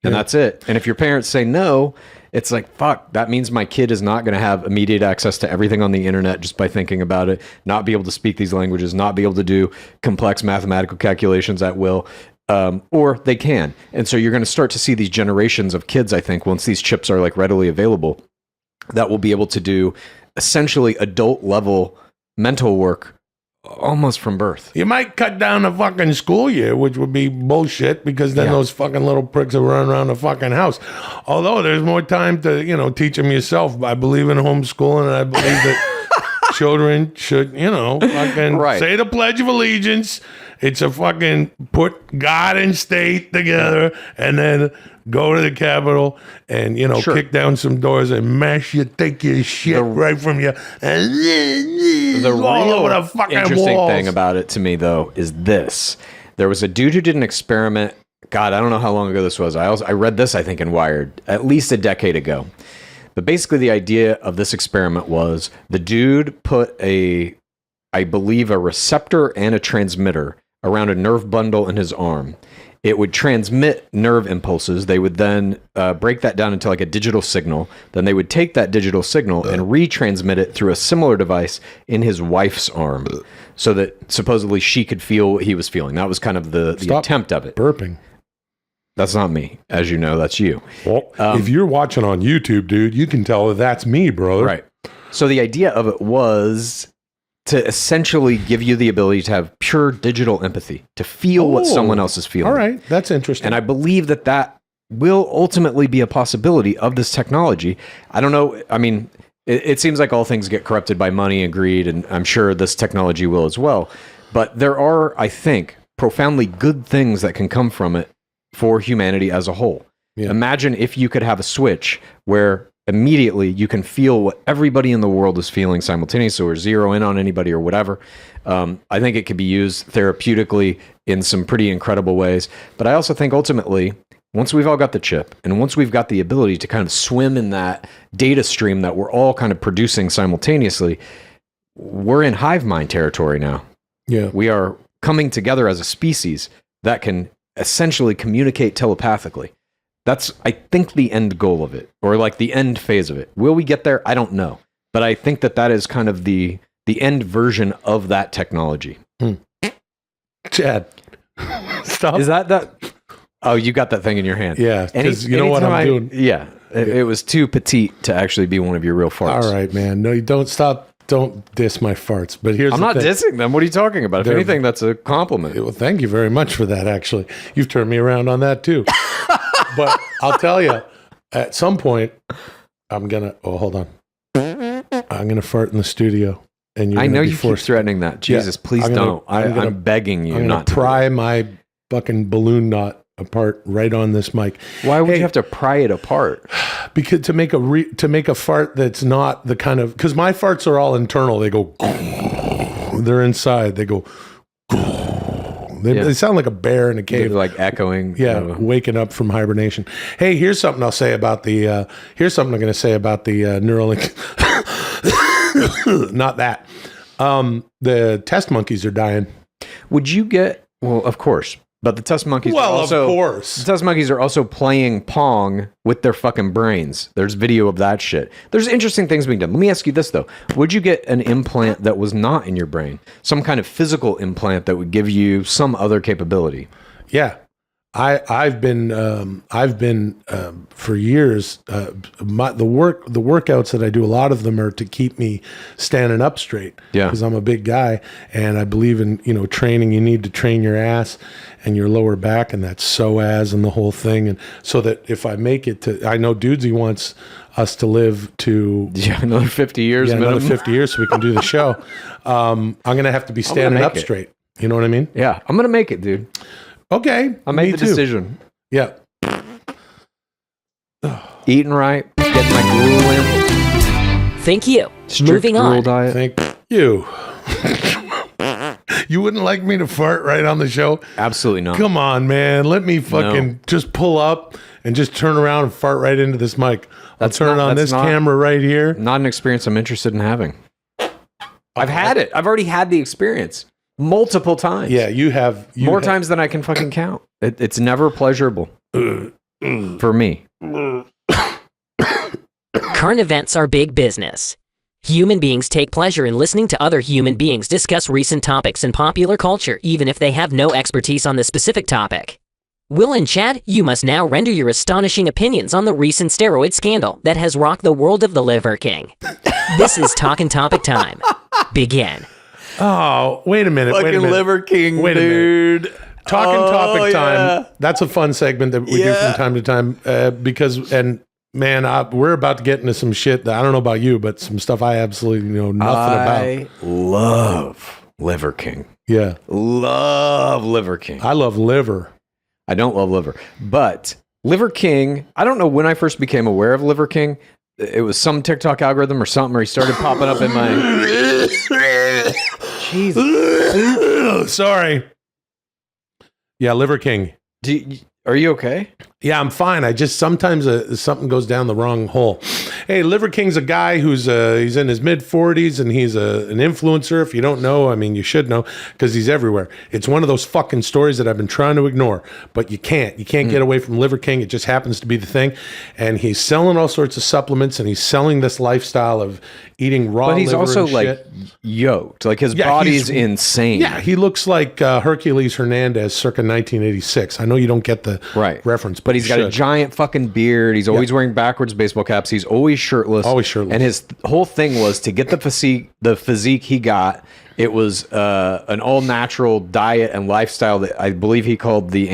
And that's it. And if your parents say no, it's like, fuck, that means my kid is not going to have immediate access to everything on the internet just by thinking about it, not be able to speak these languages, not be able to do complex mathematical calculations at will, or they can. And so you're going to start to see these generations of kids, I think, once these chips are like readily available, that will be able to do essentially adult level mental work almost from birth. You might cut down the fucking school year, which would be bullshit because then Yeah. those fucking little pricks will run around the fucking house. Although there's more time to, teach them yourself. I believe in homeschooling and I believe that children should, fucking Right. say the Pledge of Allegiance. It's a fucking put God and state together and then go to the Capitol and, Sure. kick down some doors and take your shit right from you and The all real over the fucking interesting walls. thing about it to me, though, is this. There was a dude who did an experiment. God, I don't know how long ago this was. I read this, I think, in Wired at least a decade ago. But basically, the idea of this experiment was the dude put I believe, a receptor and a transmitter around a nerve bundle in his arm. It would transmit nerve impulses. They would then break that down into like a digital signal. Then they would take that digital signal and retransmit it through a similar device in his wife's arm so that supposedly she could feel what he was feeling. That was kind of the Stop attempt of it. burping. That's not me. As you know, that's you. Well, if you're watching on YouTube, dude, you can tell that's me, brother. Right. So the idea of it was to essentially give you the ability to have pure digital empathy, to feel what someone else is feeling. All right. That's interesting. And I believe that will ultimately be a possibility of this technology. I don't know. I mean, it seems like all things get corrupted by money and greed, and I'm sure this technology will as well. But there are, I think, profoundly good things that can come from it for humanity as a whole. Yeah. Imagine if you could have a switch where immediately you can feel what everybody in the world is feeling simultaneously, or zero in on anybody or whatever. I think it could be used therapeutically in some pretty incredible ways. But I also think ultimately, once we've all got the chip and once we've got the ability to kind of swim in that data stream that we're all kind of producing simultaneously, we're in hive mind territory now. Yeah. We are coming together as a species that can essentially communicate telepathically. That's, I think, the end goal of it, or like the end phase of it. Will we get there? I don't know. But I think that is kind of the end version of that technology. Chad, stop. Is that? Oh, you got that thing in your hand. Yeah, because you know what I'm doing. Yeah, it was too petite to actually be one of your real farts. All right, man. No, you don't stop. Don't diss my farts. But here's I'm the not thing. dissing them. What are you talking about? If anything, that's a compliment. Well, thank you very much for that, actually. You've turned me around on that, too. But I'll tell you, at some point, I'm going to... Oh, hold on. I'm going to fart in the studio. And I know you keep threatening that. Jesus, please don't. I'm begging you I'm not to to. pry my fucking balloon knot apart right on this mic. Why would you have to pry it apart? Because to make a fart that's not the kind of, because my farts are all internal. They go, they're inside. They go, they sound like a bear in a cave. They're like echoing. Yeah, waking up from hibernation. Hey, here's something I'll say about the. Here's something I'm going to say about the Neuralink. Not that. The test monkeys are dying. Would you get? Well, of course. But the test monkeys Well, are also, of course. The test monkeys are also playing Pong with their fucking brains. There's video of that shit. There's interesting things being done. Let me ask you this, though. Would you get an implant that was not in your brain? Some kind of physical implant that would give you some other capability? Yeah. I've been for years, the workouts that I do, a lot of them are to keep me standing up straight. Yeah. Because I'm a big guy and I believe in, training. You need to train your ass and your lower back and that psoas and the whole thing. And so that if I make it to, I know Dudesy wants us to live to another 50 years. Yeah, another 50 years so we can do the show. I'm going to have to be standing up straight. You know what I mean? Yeah. I'm going to make it, dude. Okay. I made the decision. Yeah. Eating right, getting my gruel in. Thank you. Strict Moving gruel on. diet. Thank you. You wouldn't like me to fart right on the show? Absolutely not. Come on, man. Let me fucking just pull up and just turn around and fart right into this mic. I'll turn on this camera right here. Not an experience I'm interested in having. I've had it. I've already had the experience multiple times. Yeah, you have. More times than I can fucking count. It's never pleasurable for me. Current events are big business. Human beings take pleasure in listening to other human beings discuss recent topics in popular culture, even if they have no expertise on the specific topic. Will and Chad, you must now render your astonishing opinions on the recent steroid scandal that has rocked the world of the Liver King. This is Talkin' Topic time. Begin. Oh, wait a minute. Fucking Liver King, wait dude. A minute. Talking topic time. That's a fun segment that we do from time to time because, and man, we're about to get into some shit that I don't know about you, but some stuff I absolutely know nothing about. I love Liver King. Yeah. Love Liver King. I love liver. I don't love liver, but Liver King, I don't know when I first became aware of Liver King. It was some TikTok algorithm or something, or he started popping up in my... Jesus. Sorry. Yeah, Liver King. Are you okay? Yeah, I'm fine. I just sometimes something goes down the wrong hole. Hey, Liver King's a guy who's he's in his mid 40s and he's an influencer. If you don't know, I mean, you should know because he's everywhere. It's one of those fucking stories that I've been trying to ignore, but you can't. You can't get away from Liver King. It just happens to be the thing. And he's selling all sorts of supplements and he's selling this lifestyle of eating raw liver. But he's also and like shit. yoked. Like his body's insane. Yeah, he looks like Hercules Hernandez circa 1986. I know you don't get the reference, but he's got a giant fucking beard. He's always wearing backwards baseball caps. He's always shirtless. Always shirtless. And his whole thing was to get the physique he got. It was an all natural diet and lifestyle that I believe he called the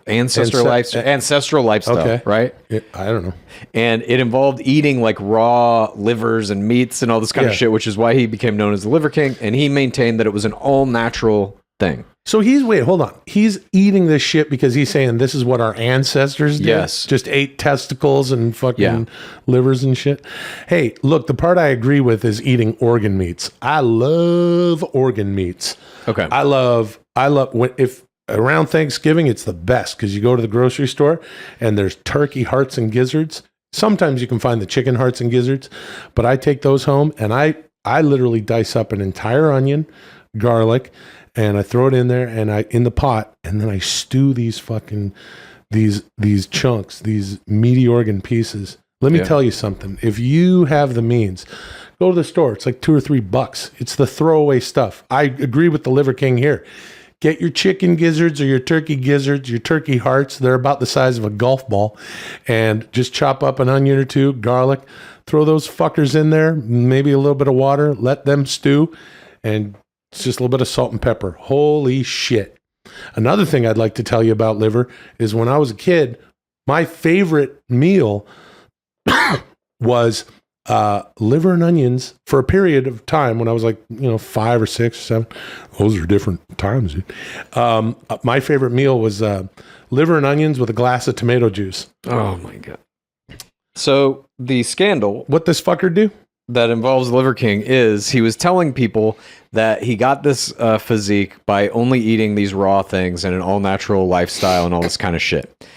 ancestral lifestyle. Okay. Right? Yeah, I don't know. And it involved eating like raw livers and meats and all this kind of shit, which is why he became known as the Liver King. And he maintained that it was an all natural thing. So hold on. He's eating this shit because he's saying this is what our ancestors did. Yes. Just ate testicles and fucking livers and shit. Hey, look, the part I agree with is eating organ meats. I love organ meats. Okay. I love if around Thanksgiving, it's the best because you go to the grocery store and there's turkey hearts and gizzards. Sometimes you can find the chicken hearts and gizzards, but I take those home and I literally dice up an entire onion, garlic, and I throw it in there and in the pot, and then I stew these fucking these chunks, these meaty organ pieces. Let me tell you something. If you have the means, go to the store. It's like $2 or $3. It's the throwaway stuff. I agree with the Liver King here. Get your chicken gizzards or your turkey hearts. They're about the size of a golf ball, and just chop up an onion or two, garlic. Throw those fuckers in there. Maybe a little bit of water. Let them stew, and it's just a little bit of salt and pepper. Holy shit. Another thing I'd like to tell you about liver is when I was a kid, my favorite meal was liver and onions for a period of time when I was like, 5 or 6 or 7. Those are different times, dude. My favorite meal was liver and onions with a glass of tomato juice. Oh my God. So the scandal What this fucker do? that involves Liver King is he was telling people that he got this physique by only eating these raw things and an all natural lifestyle and all this kind of shit.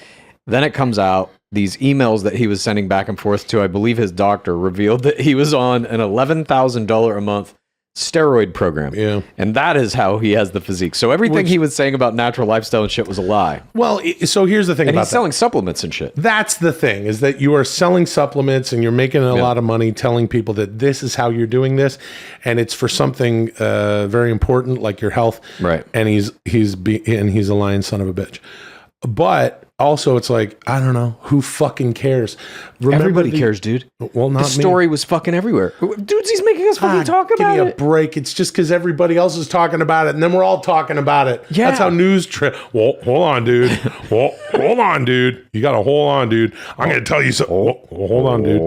Then it comes out, these emails that he was sending back and forth to, I believe his doctor, revealed that he was on an $11,000 a month steroid program. Yeah. And that is how he has the physique. So everything he was saying about natural lifestyle and shit was a lie. Well, so here's the thing And about he's selling supplements and shit. That's the thing, is that you are selling supplements and you're making a lot of money telling people that this is how you're doing this, and it's for something very important like your health. Right. And he's a lying son of a bitch. But also, it's like, I don't know, who fucking cares? Everybody cares, dude. Well, not the story was fucking everywhere. Dude, he's making us fucking talk about Give me it. a break. It's just because everybody else is talking about it, and then we're all talking about it. Yeah. That's how news. Well, hold on, dude. Hold on, dude. You got to hold on, dude. I'm going to tell you something. Hold on, dude.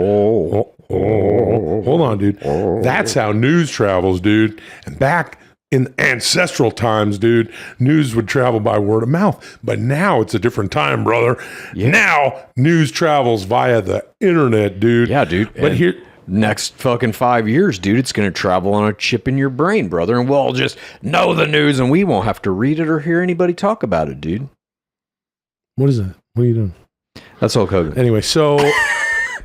Hold on, dude. That's how news travels, dude. And back in ancestral times, dude, news would travel by word of mouth. But now it's a different time, brother. Yeah. Now news travels via the internet, dude. Yeah, dude. But And here, next fucking 5 years, dude, it's going to travel on a chip in your brain, brother. And we'll all just know the news and we won't have to read it or hear anybody talk about it, dude. what is that? What are you doing? That's Hulk Hogan. Anyway, so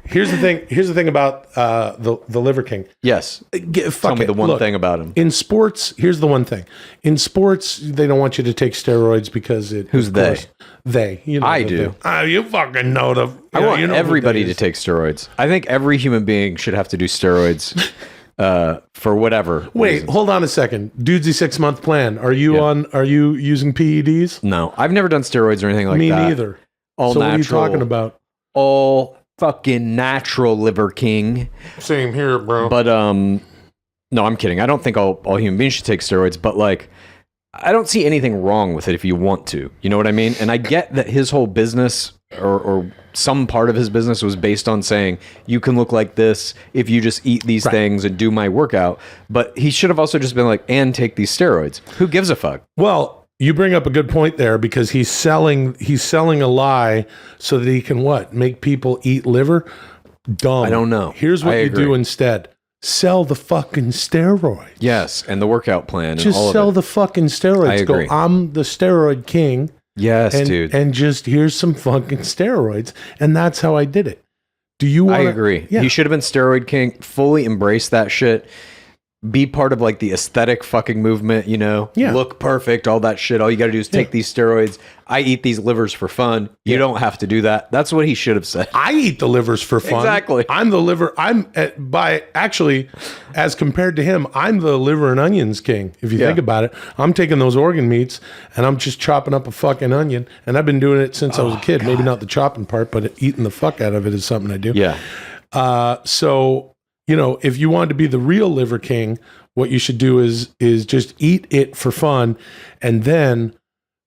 here's the thing. Here's the thing about the Liver King. Yes. Tell me the one thing about him. In sports, here's the one thing. In sports, they don't want you to take steroids because it. Who's of they? course, they. You know I the do. thing. You fucking know the. I want you know everybody who to that is. take steroids. I think every human being should have to do steroids for whatever. Wait, reasons. hold on a second. Dudesy 6-month plan. Are you Are you using PEDs? No, I've never done steroids or anything like Me that. neither. All so natural. what are you talking about? All fucking natural, Liver King. Same here, bro. But no, I'm kidding. I don't think all human beings should take steroids, but like I don't see anything wrong with it if you want to. You know what I mean? And I get that his whole business or some part of his business was based on saying you can look like this if you just eat these things and do my workout. But he should have also just been like, and take these steroids. Who gives a fuck? Well, you bring up a good point there because he's selling a lie so that he can what? Make people eat liver? Dumb. I don't know. Here's what I you agree. do instead. Sell the fucking steroid. Yes, and the workout plan and Just all sell of it. the fucking steroids. I agree. Go, I'm the steroid king. Yes, and, dude. And just here's some fucking steroids. And that's how I did it. Do you want I agree. Yeah. He should have been steroid king, fully embrace that shit. Be part of like the aesthetic fucking movement, you know? Yeah. Look perfect, all that shit. All you got to do is take these steroids. I eat these livers for fun. You don't have to do that. That's what he should have said. I eat the livers for fun. Exactly. I'm the liver. Actually, as compared to him, I'm the liver and onions king. If you think about it, I'm taking those organ meats and I'm just chopping up a fucking onion. And I've been doing it since I was a kid. Maybe not the chopping part, but eating the fuck out of it is something I do. Yeah. So, you know, if you want to be the real liver king, what you should do is just eat it for fun and then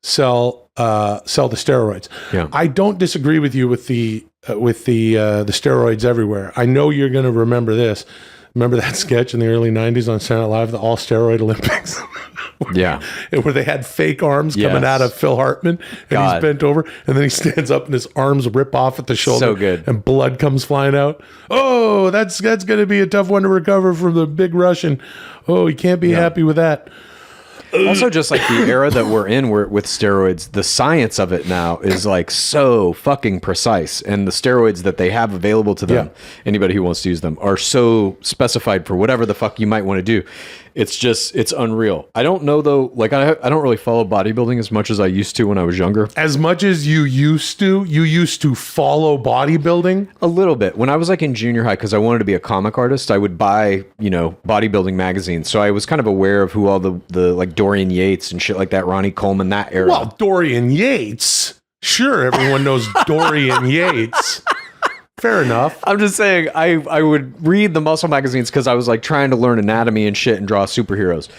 sell the steroids. Yeah. I don't disagree with you with the steroids everywhere. I know you're going to remember this. Remember that sketch in the early 90s on Saturday Night Live, the all steroid Olympics? Yeah. Where they had fake arms coming out of Phil Hartman, and he's bent over, and then he stands up and his arms rip off at the shoulder. So good. And blood comes flying out. Oh, that's going to be a tough one to recover from the big Russian. Oh, he can't be happy with that. Also, just like the era that we're in, where with steroids, the science of it now is like so fucking precise, and the steroids that they have available to them, anybody who wants to use them, are so specified for whatever the fuck you might want to do. It's unreal. I don't know though. Like I don't really follow bodybuilding as much as I used to when I was younger. As much as you used to follow bodybuilding? A little bit. When I was like in junior high, because I wanted to be a comic artist, I would buy, bodybuilding magazines. So I was kind of aware of who all the like Dorian Yates and shit like that, Ronnie Coleman, that era. Well, Dorian Yates. Sure, everyone knows Dorian Yates. Fair enough. I'm just saying, I would read the muscle magazines because I was like trying to learn anatomy and shit and draw superheroes.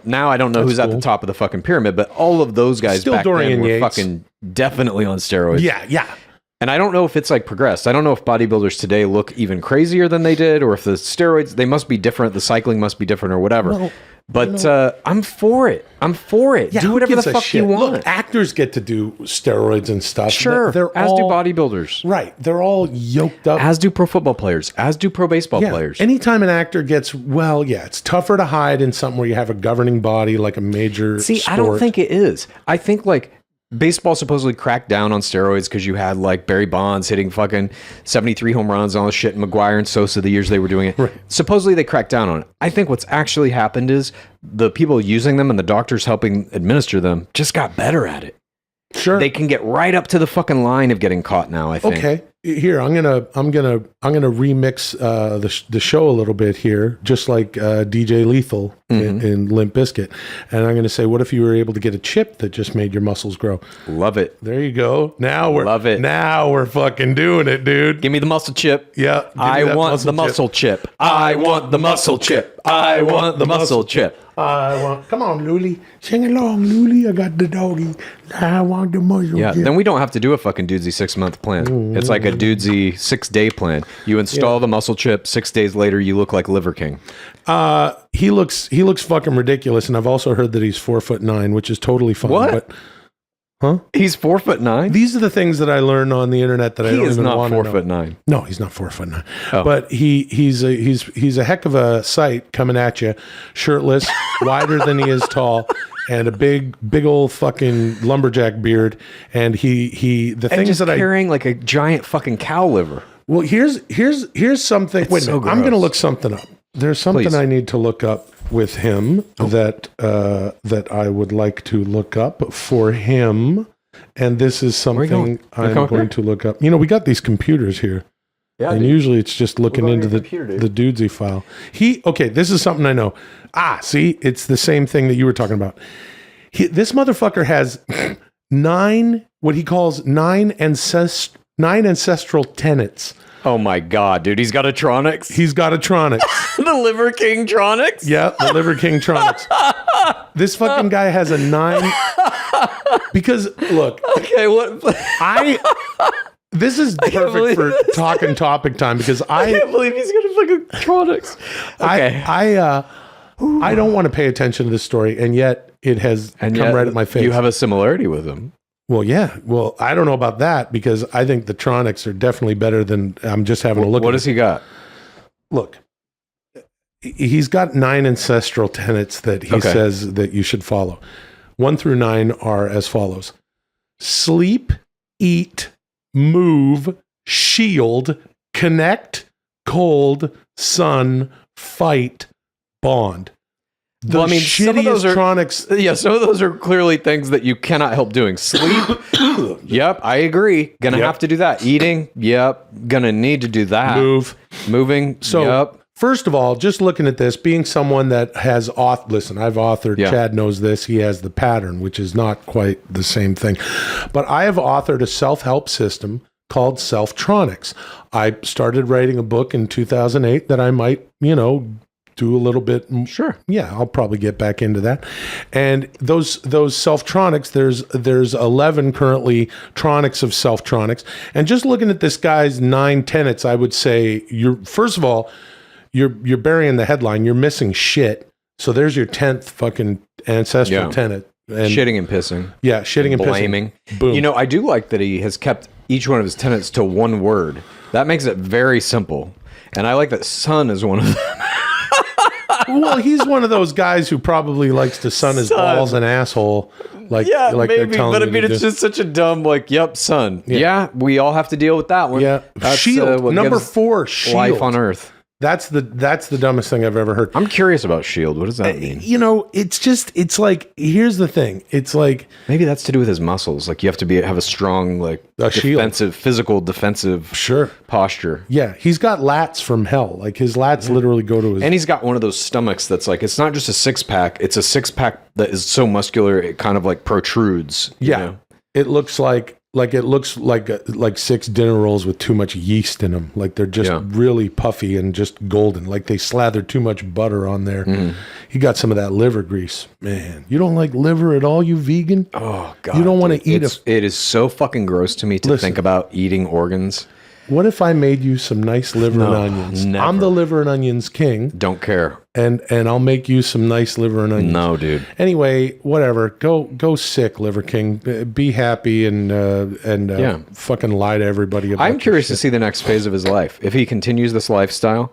Now I don't know who's at the top of the fucking pyramid, but all of those guys Still back Dorian then were Yates. fucking definitely on steroids. Yeah. And I don't know if it's like progressed. I don't know if bodybuilders today look even crazier than they did, or if the steroids, they must be different. The cycling must be different or whatever. Well, but I'm for it. I'm for it. Yeah, do who whatever the gives a fuck shit? you want. Look, actors get to do steroids and stuff. Sure, as do bodybuilders. Right. They're all yoked up. As do pro football players. As do pro baseball players. Anytime an actor gets, it's tougher to hide in something where you have a governing body like a major sport. I don't think it is. I think like baseball supposedly cracked down on steroids because you had like Barry Bonds hitting fucking 73 home runs and all this shit, and McGuire and Sosa the years they were doing it. Right. Supposedly they cracked down on it. I think what's actually happened is the people using them and the doctors helping administer them just got better at it. Sure. They can get right up to the fucking line of getting caught now, I think. Okay. Here, I'm gonna remix the show a little bit here, just like DJ Lethal in Limp Bizkit, and I'm gonna say, what if you were able to get a chip that just made your muscles grow? Love it. There you go. Now we're fucking doing it, dude. Give me the muscle chip. Yeah. I want the muscle chip. I want the muscle chip. I want the muscle chip. Come on, Luli. Sing along, Luli. I got the doggy. I want the muscle Yeah, chip. then we don't have to do a fucking Dudesy 6-month plan. It's like a Dudesy 6-day plan. You install the muscle chip, 6 days later you look like Liver King. He looks fucking ridiculous, and I've also heard that he's 4'9", which is totally fine. What? But, He's 4'9"? these are the things that I learned on the internet that I He don't is even not want to know. 4'9". No, he's not 4'9". Oh. But he's a heck of a sight coming at you, shirtless, wider than he is tall, and a big old fucking lumberjack beard. And the And things just that carrying like a giant fucking cow liver. well, here's something. Wait a so minute, I'm going to gross. look something up. There's something Please. I need to look up with him that I would like to look up for him. And this is something going? I'm Come going here? to look up. We got these computers here. Yeah, And usually it's just looking on into your computer, the Dudesy file. This is something I know. See, it's the same thing that you were talking about. This motherfucker has what he calls nine ancestral tenets. Oh my God, dude. He's got a Tronics. He's got a Tronics. The Liver King Tronics? Yeah, the Liver King Tronics. This fucking guy has a 9. Because, look. Okay, what? This is perfect for talking topic time because I can't believe he's got a fucking Tronics. Okay. I don't want to pay attention to this story, and yet it has come right at my face. You have a similarity with him. Well, yeah. Well, I don't know about that because I think the Tronics are definitely better than I'm just having a look What at has he got? Look, he's got 9 ancestral tenets that he says that you should follow. 1 through 9 are as follows: sleep, eat, move, shield, connect, cold, sun, fight, bond. The Well, I mean, some of those are Tronics. Yeah, some of those are clearly things that you cannot help doing. Sleep. Yep, I agree. Gonna have to do that. Eating. Yep, gonna need to do that. Moving. So, yep. first of all, just looking at this, being someone that has listen, I've authored, Chad knows this, he has the pattern, which is not quite the same thing. But I have authored a self-help system called Self-Tronics. I started writing a book in 2008 that I might, do a little bit. Sure. Yeah, I'll probably get back into that. And those Self-Tronics, there's 11 currently Tronics of Self-Tronics. And just looking at this guy's 9 tenets, I would say first of all, you're burying the headline. You're missing shit. So there's your 10th fucking ancestral tenet. And shitting and pissing. Yeah, shitting and blaming. pissing. Boom. You know, I do like that he has kept each one of his tenets to one word. That makes it very simple. And I like that son is one of them. Well, he's one of those guys who probably likes to sun his balls and asshole. Like, Yeah, like maybe, they're telling but I you mean, to it's do. just such a dumb, like, yep, son. Yeah, we all have to deal with that one. Yeah. That's, Shield. what Number gives 4, Shield. life on Earth. That's the dumbest thing I've ever heard. I'm curious about Shield. What does that mean? You know, it's like, here's the thing. It's like, Maybe that's to do with his muscles. Like, you have to have a strong, like, A shield. physical defensive sure. posture. Yeah, he's got lats from hell. Like his lats literally go to his. And he's got one of those stomachs that's like, it's not just a 6-pack. It's a 6-pack that is so muscular, it kind of like protrudes. you yeah, know? it looks like 6 dinner rolls with too much yeast in them. Like they're just really puffy and just golden. Like they slather too much butter on there. He got some of that liver grease. Man, you don't like liver at all, you vegan? Oh, God. You don't want to eat it is so fucking gross to me to think about eating organs. What if I made you some nice liver No, and onions? never. I'm the liver and onions king, Don't care. and I'll make you some nice liver and onions. No, dude. Anyway, whatever. Go sick, Liver King. Be happy and fucking lie to everybody about. I'm curious to see the next phase of his life. If he continues this lifestyle,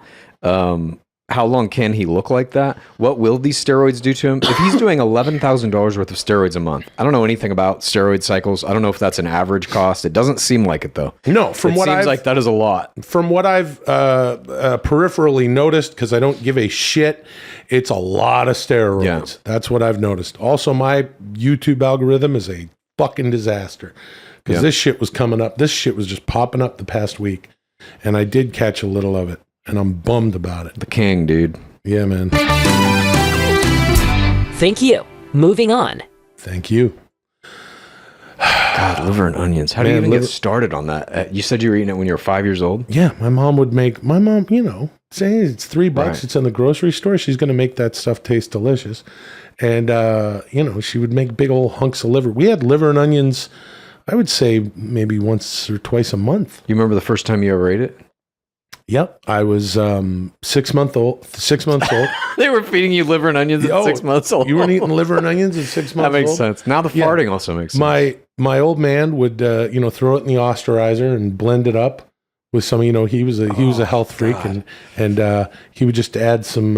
how long can he look like that? What will these steroids do to him? If he's doing $11,000 worth of steroids a month, I don't know anything about steroid cycles. I don't know if that's an average cost. It doesn't seem like it, though. No, It seems like that is a lot. From what I've peripherally noticed, because I don't give a shit, it's a lot of steroids. Yeah. That's what I've noticed. Also, my YouTube algorithm is a fucking disaster because this shit was coming up. This shit was just popping up the past week, and I did catch a little of it, and I'm bummed about it. The king, dude. Yeah, man. Thank you. Moving on. Thank you. God, liver and onions. How do you Man, even liver- get started on that? You said you were eating it when you were 5 years old? Yeah, my mom, you know, saying it's $3. Right. It's in the grocery store. She's going to make that stuff taste delicious. And, you know, she would make big old hunks of liver. We had liver and onions, I would say maybe once or twice a month. You remember the first time you ever ate it? Yep. I was 6 months old. They were feeding you liver and onions at 6 months old. You weren't eating liver and onions at 6 months That makes old? sense. Now the farting also makes sense. My old man would, you know, throw it in the osterizer and blend it up with some, you know, he was a health freak, and he would just add some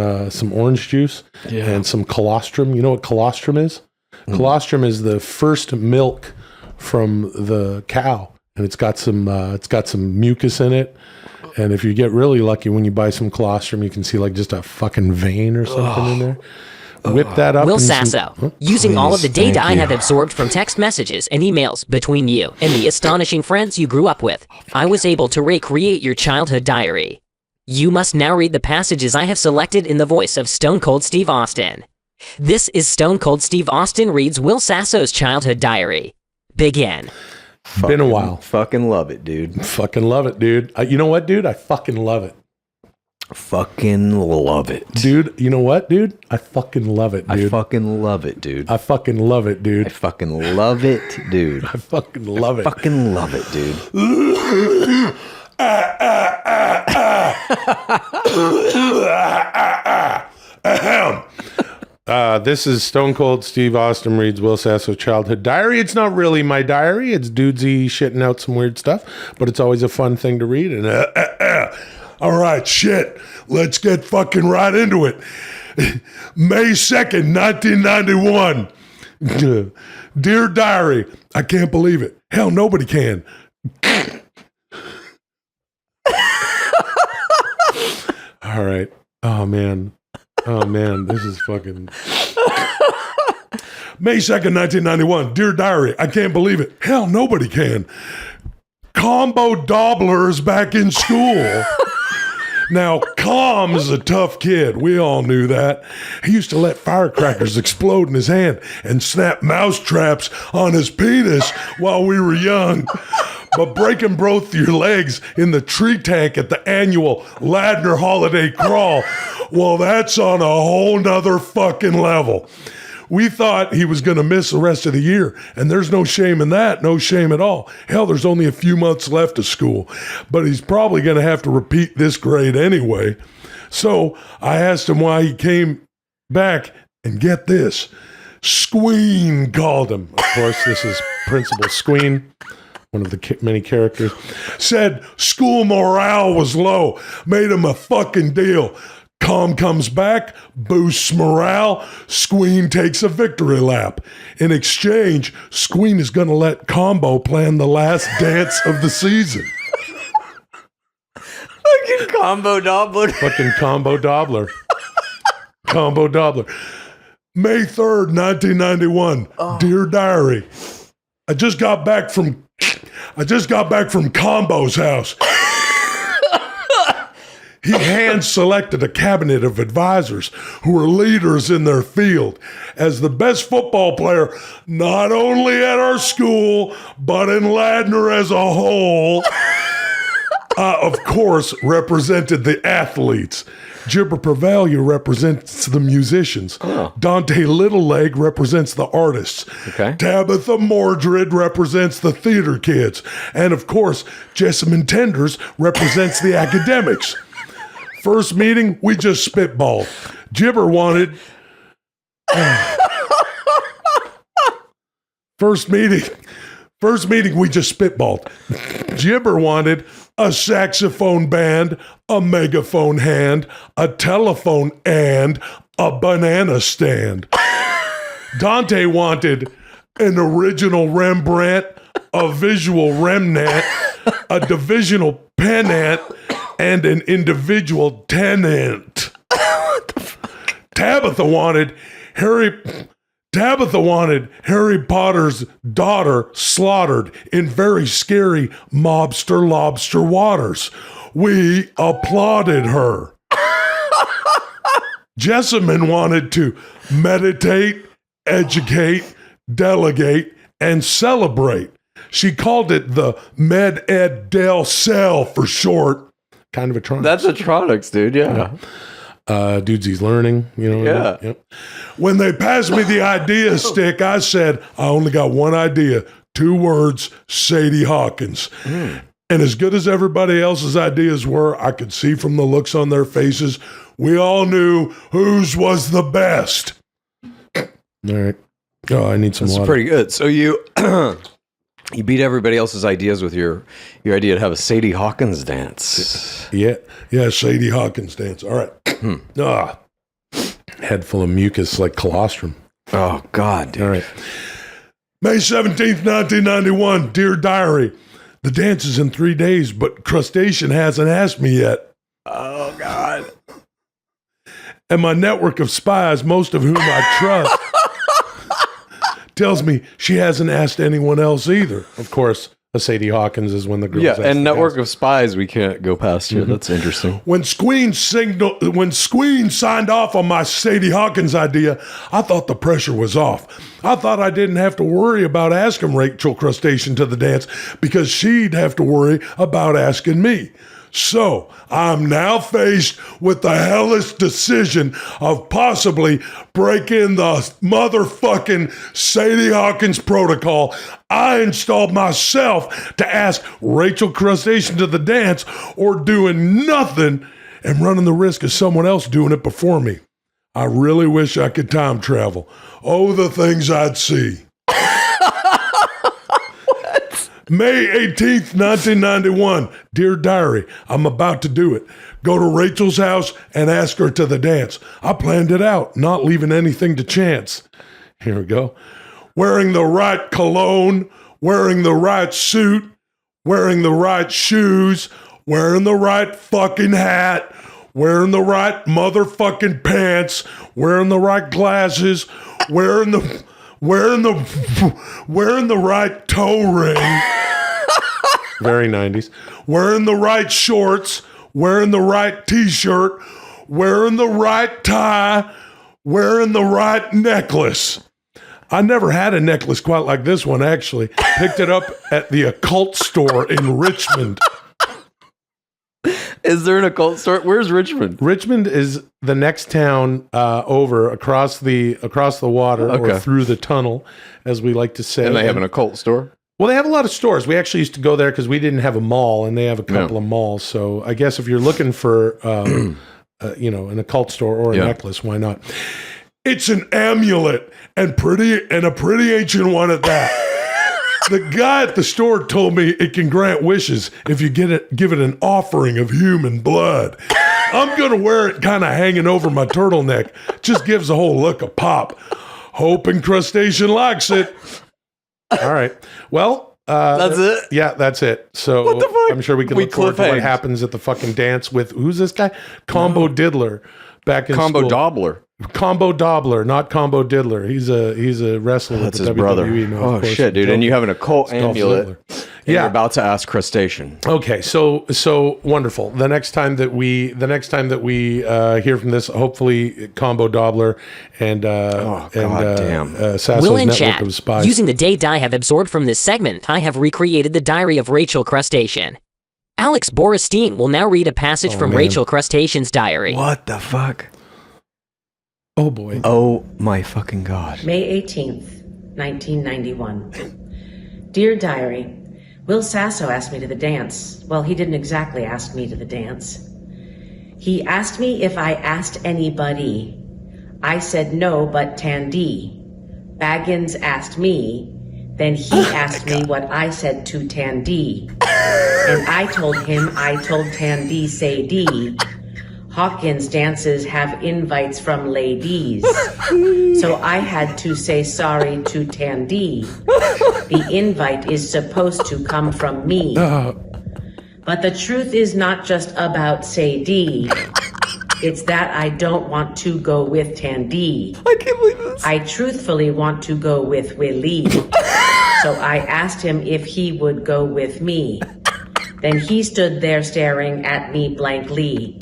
orange juice and some colostrum. You know what colostrum is? Colostrum is the first milk from the cow, and it's got some mucus in it. And if you get really lucky when you buy some colostrum, you can see like just a fucking vein or something in there. Whip that up. Will in some- Sasso, using all of the Please, data I thank have you. absorbed from text messages and emails between you and the astonishing friends you grew up with, I was able to recreate your childhood diary. You must now read the passages I have selected in the voice of Stone Cold Steve Austin. This is Stone Cold Steve Austin reads Will Sasso's childhood diary. Begin. Been a while. Fucking love it, dude. Fucking love it, dude. You know what, dude? I fucking love it. Fucking love it. Dude, you know what, dude? I fucking love it, dude. I fucking love it, dude. I fucking love it, dude. I fucking love it, dude. I fucking love it. Fucking love it, dude. This is Stone Cold Steve Austin reads Will Sasso's childhood diary. It's not really my diary. It's Dudesy shitting out some weird stuff, but it's always a fun thing to read. And all right, shit. Let's get fucking right into it. May 2nd, 1991. Dear diary, I can't believe it. Hell, nobody can. All right. Oh, man. This is fucking... May 2nd, 1991. Dear diary, I can't believe it. Hell, nobody can. Combo Dobler is back in school. Now, Com is a tough kid. We all knew that. He used to let firecrackers explode in his hand and snap mouse traps on his penis while we were young. But breaking both your legs in the tree tank at the annual Ladner Holiday Crawl, well, that's on a whole nother fucking level. We thought he was going to miss the rest of the year, and there's no shame in that, no shame at all. Hell, there's only a few months left of school, but he's probably going to have to repeat this grade anyway. So I asked him why he came back, and get this, Squeen called him. Of course, this is Principal Squeen, one of the many characters. Said school morale was low, made him a fucking deal. Calm comes back, boosts morale, Squeen takes a victory lap. In exchange, Squeen is going to let Combo plan the last dance of the season. Fucking combo doubler. Fucking Combo Dobbler. Combo Dobbler. May 3rd, 1991. Dear Diary, I just got back from Combo's house. He hand-selected a cabinet of advisors who are leaders in their field as the best football player, not only at our school, but in Ladner as a whole. Of course, represented the athletes. Gibber Prevalia represents the musicians. Oh. Dante Littleleg represents the artists. Okay. Tabitha Mordred represents the theater kids. And of course, Jessamine Tenders represents the academics. First meeting, we just spitballed. Gibber wanted... First meeting, we just spitballed. Gibber wanted a saxophone band, a megaphone hand, a telephone, and a banana stand. Dante wanted an original Rembrandt, a visual remnant, a divisional pennant, and an individual tenant. What the fuck? Tabitha wanted Harry Potter's daughter slaughtered in very scary mobster lobster waters. We applauded her. Jessamine wanted to meditate, educate, delegate, and celebrate. She called it the Med Ed Del Cell for short. Kind of a tronics. That's a tronics, dude. Yeah. Dudesy's learning, you know. Yeah. Yep. When they passed me the idea stick, I said, I only got one idea. 2 words, Sadie Hawkins. And as good as everybody else's ideas were, I could see from the looks on their faces, we all knew whose was the best. All right. Oh, I need some That's water. pretty good. So you you beat everybody else's ideas with your idea to have a Sadie Hawkins dance. Yeah, Sadie Hawkins dance. All right. Head full of mucus like colostrum. Oh, God, dude. All right. May 17th, 1991. Dear Diary, the dance is in 3 days, but Crustacean hasn't asked me yet. Oh, God. And my network of spies, most of whom I trust, tells me she hasn't asked anyone else either. Of course, a Sadie Hawkins is when the girls ask and the network guys. of spies we can't go past here. That's interesting. When Squeen signed off on my Sadie Hawkins idea, I thought the pressure was off. I thought I didn't have to worry about asking Rachel Crustacean to the dance because she'd have to worry about asking me. So, I'm now faced with the hellish decision of possibly breaking the motherfucking Sadie Hawkins protocol I installed myself to ask Rachel Crustacean to the dance or doing nothing and running the risk of someone else doing it before me. I really wish I could time travel. Oh, the things I'd see. May 18th, 1991. Dear Diary, I'm about to do it. Go to Rachel's house and ask her to the dance. I planned it out, not leaving anything to chance. Here we go. Wearing the right cologne, wearing the right suit, wearing the right shoes, wearing the right fucking hat, wearing the right motherfucking pants, wearing the right glasses, wearing the right toe ring. Very 90s. Wearing the right shorts, wearing the right t-shirt, wearing the right tie, wearing the right necklace. I never had a necklace quite like this one, actually. Picked it up at the occult store in Richmond. Is there an occult store? Where's Richmond? Richmond is the next town over across the water or through the tunnel, as we like to say. And they have an occult store? Well, they have a lot of stores. We actually used to go there because we didn't have a mall, and they have a couple of malls. So I guess if you're looking for, an occult store or a necklace, why not? It's an amulet, and a pretty ancient one at that. The guy at the store told me it can grant wishes if you give it an offering of human blood. I'm gonna wear it kind of hanging over my turtleneck. Just gives the whole look a pop. Hoping crustacean likes it. All right. Well, that's it? Yeah, that's it. So what the fuck? I'm sure we can look forward to what happens at the fucking dance with, who's this guy? Combo Diddler back in Combo school. Dobbler. Combo Dobbler, not Combo Diddler. He's a wrestler. That's with his the brother. WWE. No, Oh shit, dude! And you have an occult amulet. You're about to ask crustacean. Okay, so wonderful. The next time that we hear from this, hopefully Combo Dobbler and Sasso's Will and network Chad, of spies. using the data I have absorbed from this segment, I have recreated the Diary of Rachel Crustacean. Alex Borstein will now read a passage from Rachel Crustacean's diary. What the fuck? Oh boy. Oh my fucking god. May 18th, 1991. Dear Diary, Will Sasso asked me to the dance. Well, he didn't exactly ask me to the dance. He asked me if I asked anybody. I said no, but Tandy. Baggins asked me. Then he asked me what I said to Tandy. And I told him I told Tandy say D. Hawkins dances have invites from ladies. So I had to say sorry to Tandy. The invite is supposed to come from me. But the truth is not just about Sadie. It's that I don't want to go with Tandy. I can't believe this. I truthfully want to go with Willie. So I asked him if he would go with me. Then he stood there staring at me blankly.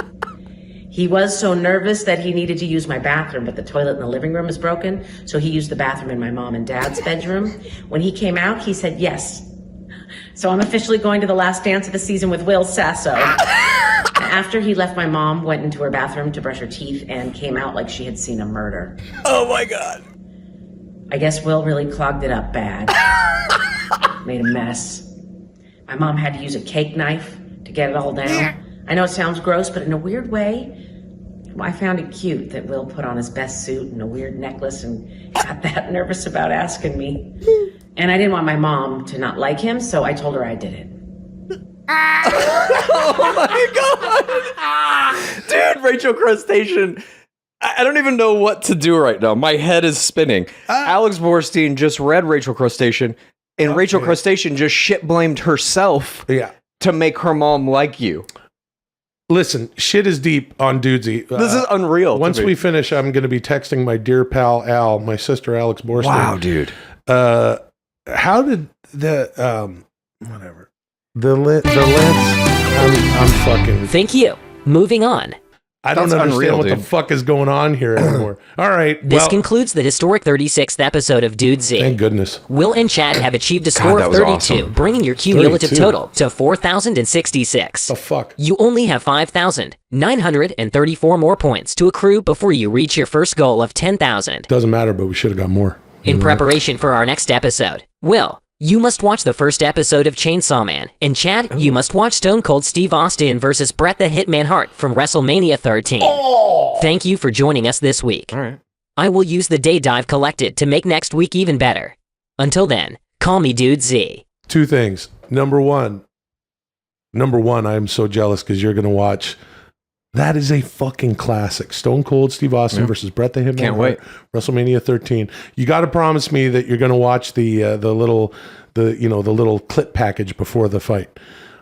He was so nervous that he needed to use my bathroom, but the toilet in the living room is broken, so he used the bathroom in my mom and dad's bedroom. When he came out, he said yes. So I'm officially going to the last dance of the season with Will Sasso. After he left, my mom went into her bathroom to brush her teeth and came out like she had seen a murder. Oh my god. I guess Will really clogged it up bad. Made a mess. My mom had to use a cake knife to get it all down. I know it sounds gross, but in a weird way, I found it cute that Will put on his best suit and a weird necklace and got that nervous about asking me. And I didn't want my mom to not like him, so I told her I did it. Oh my god. Dude, Rachel Crustacean. I don't even know what to do right now. My head is spinning. Alex Borstein just read Rachel Crustacean, and Rachel Crustacean just shit blamed herself to make her mom like you. Listen, shit is deep on Dudesy. This is unreal. Once we finish, I'm going to be texting my dear pal Al, my sister Alex Borstein. Wow, dude. How did the whatever the lens? I'm fucking. Thank you. Moving on. I don't understand what the fuck is going on here anymore. All right. This concludes the historic 36th episode of Dudesy. Thank goodness. Will and Chad have achieved a score of 32, awesome. bringing your cumulative 32. total to 4,066. The fuck? You only have 5,934 more points to accrue before you reach your first goal of 10,000. Doesn't matter, but we should have got more. In preparation for our next episode, Will, you must watch the first episode of Chainsaw Man, and Chad, you must watch Stone Cold Steve Austin versus Bret the Hitman Hart from WrestleMania 13. Thank you for joining us this week. All right. I will use the data I've collected to make next week even better. Until then, call me Dudesy. Two things. Number one, I am so jealous because you're going to watch. That is a fucking classic. Stone Cold Steve Austin versus Bret the Hitman Can't Hart, wait. WrestleMania 13. You got to promise me that you're going to watch the little clip package before the fight.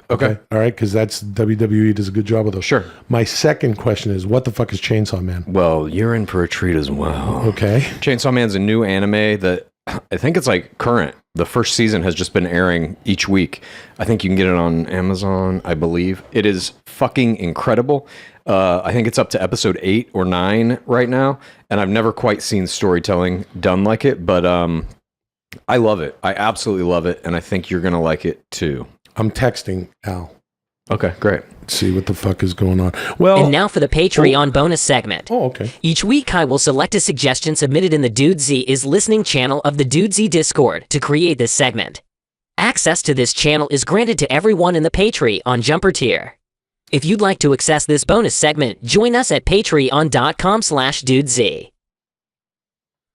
Okay. All right, because that's WWE does a good job of those. Sure. My second question is, what the fuck is Chainsaw Man? Well, you're in for a treat as well. Okay. Chainsaw Man's a new anime that I think it's like current. The first season has just been airing each week. I think you can get it on Amazon, I believe. It is fucking incredible. I think it's up to episode 8 or 9 right now, and I've never quite seen storytelling done like it, but I love it. I absolutely love it, and I think you're going to like it too. I'm texting Al. Okay, great. See what the fuck is going on. Well, And now for the Patreon bonus segment. oh, okay. Each week, Kai will select a suggestion submitted in the Dudesy is listening channel of the Dudesy Discord to create this segment. Access to this channel is granted to everyone in the Patreon Jumper tier. If you'd like to access this bonus segment, join us at patreon.com/Dudesy.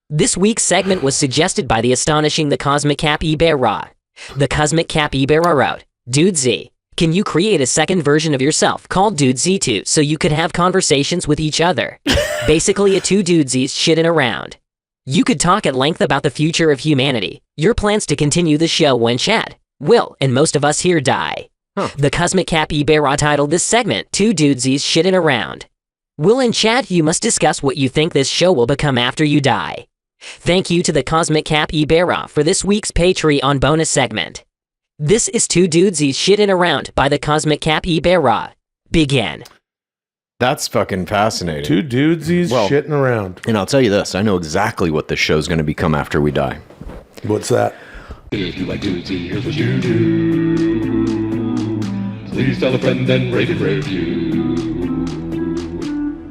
This week's segment was suggested by the astonishing The Cosmic Capybara. The Cosmic Capybara wrote, Dudesy, can you create a second version of yourself called Dudesy 2 so you could have conversations with each other? Basically a two Dudesies shitting around. You could talk at length about the future of humanity, your plans to continue the show when Chad, Will, and most of us here die. The Cosmic Capybara titled this segment, Two Dudesies Shitting Around. Will and Chad, you must discuss what you think this show will become after you die. Thank you to the Cosmic Capybara for this week's Patreon bonus segment. This is Two Dudesies Shitting Around by the Cosmic Capybara. Begin. That's fucking fascinating. Two dudesies shitting around. And I'll tell you this, I know exactly what this show's going to become after we die. What's that? If you like Dudesy, here's what you do. Please tell a friend and rate and review.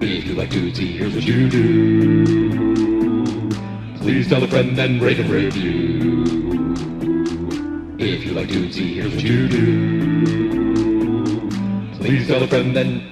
If you like Dudesy, here's what you do. Please tell a friend and rate and review. If you like Dudesy, here's what you do. Please tell a friend and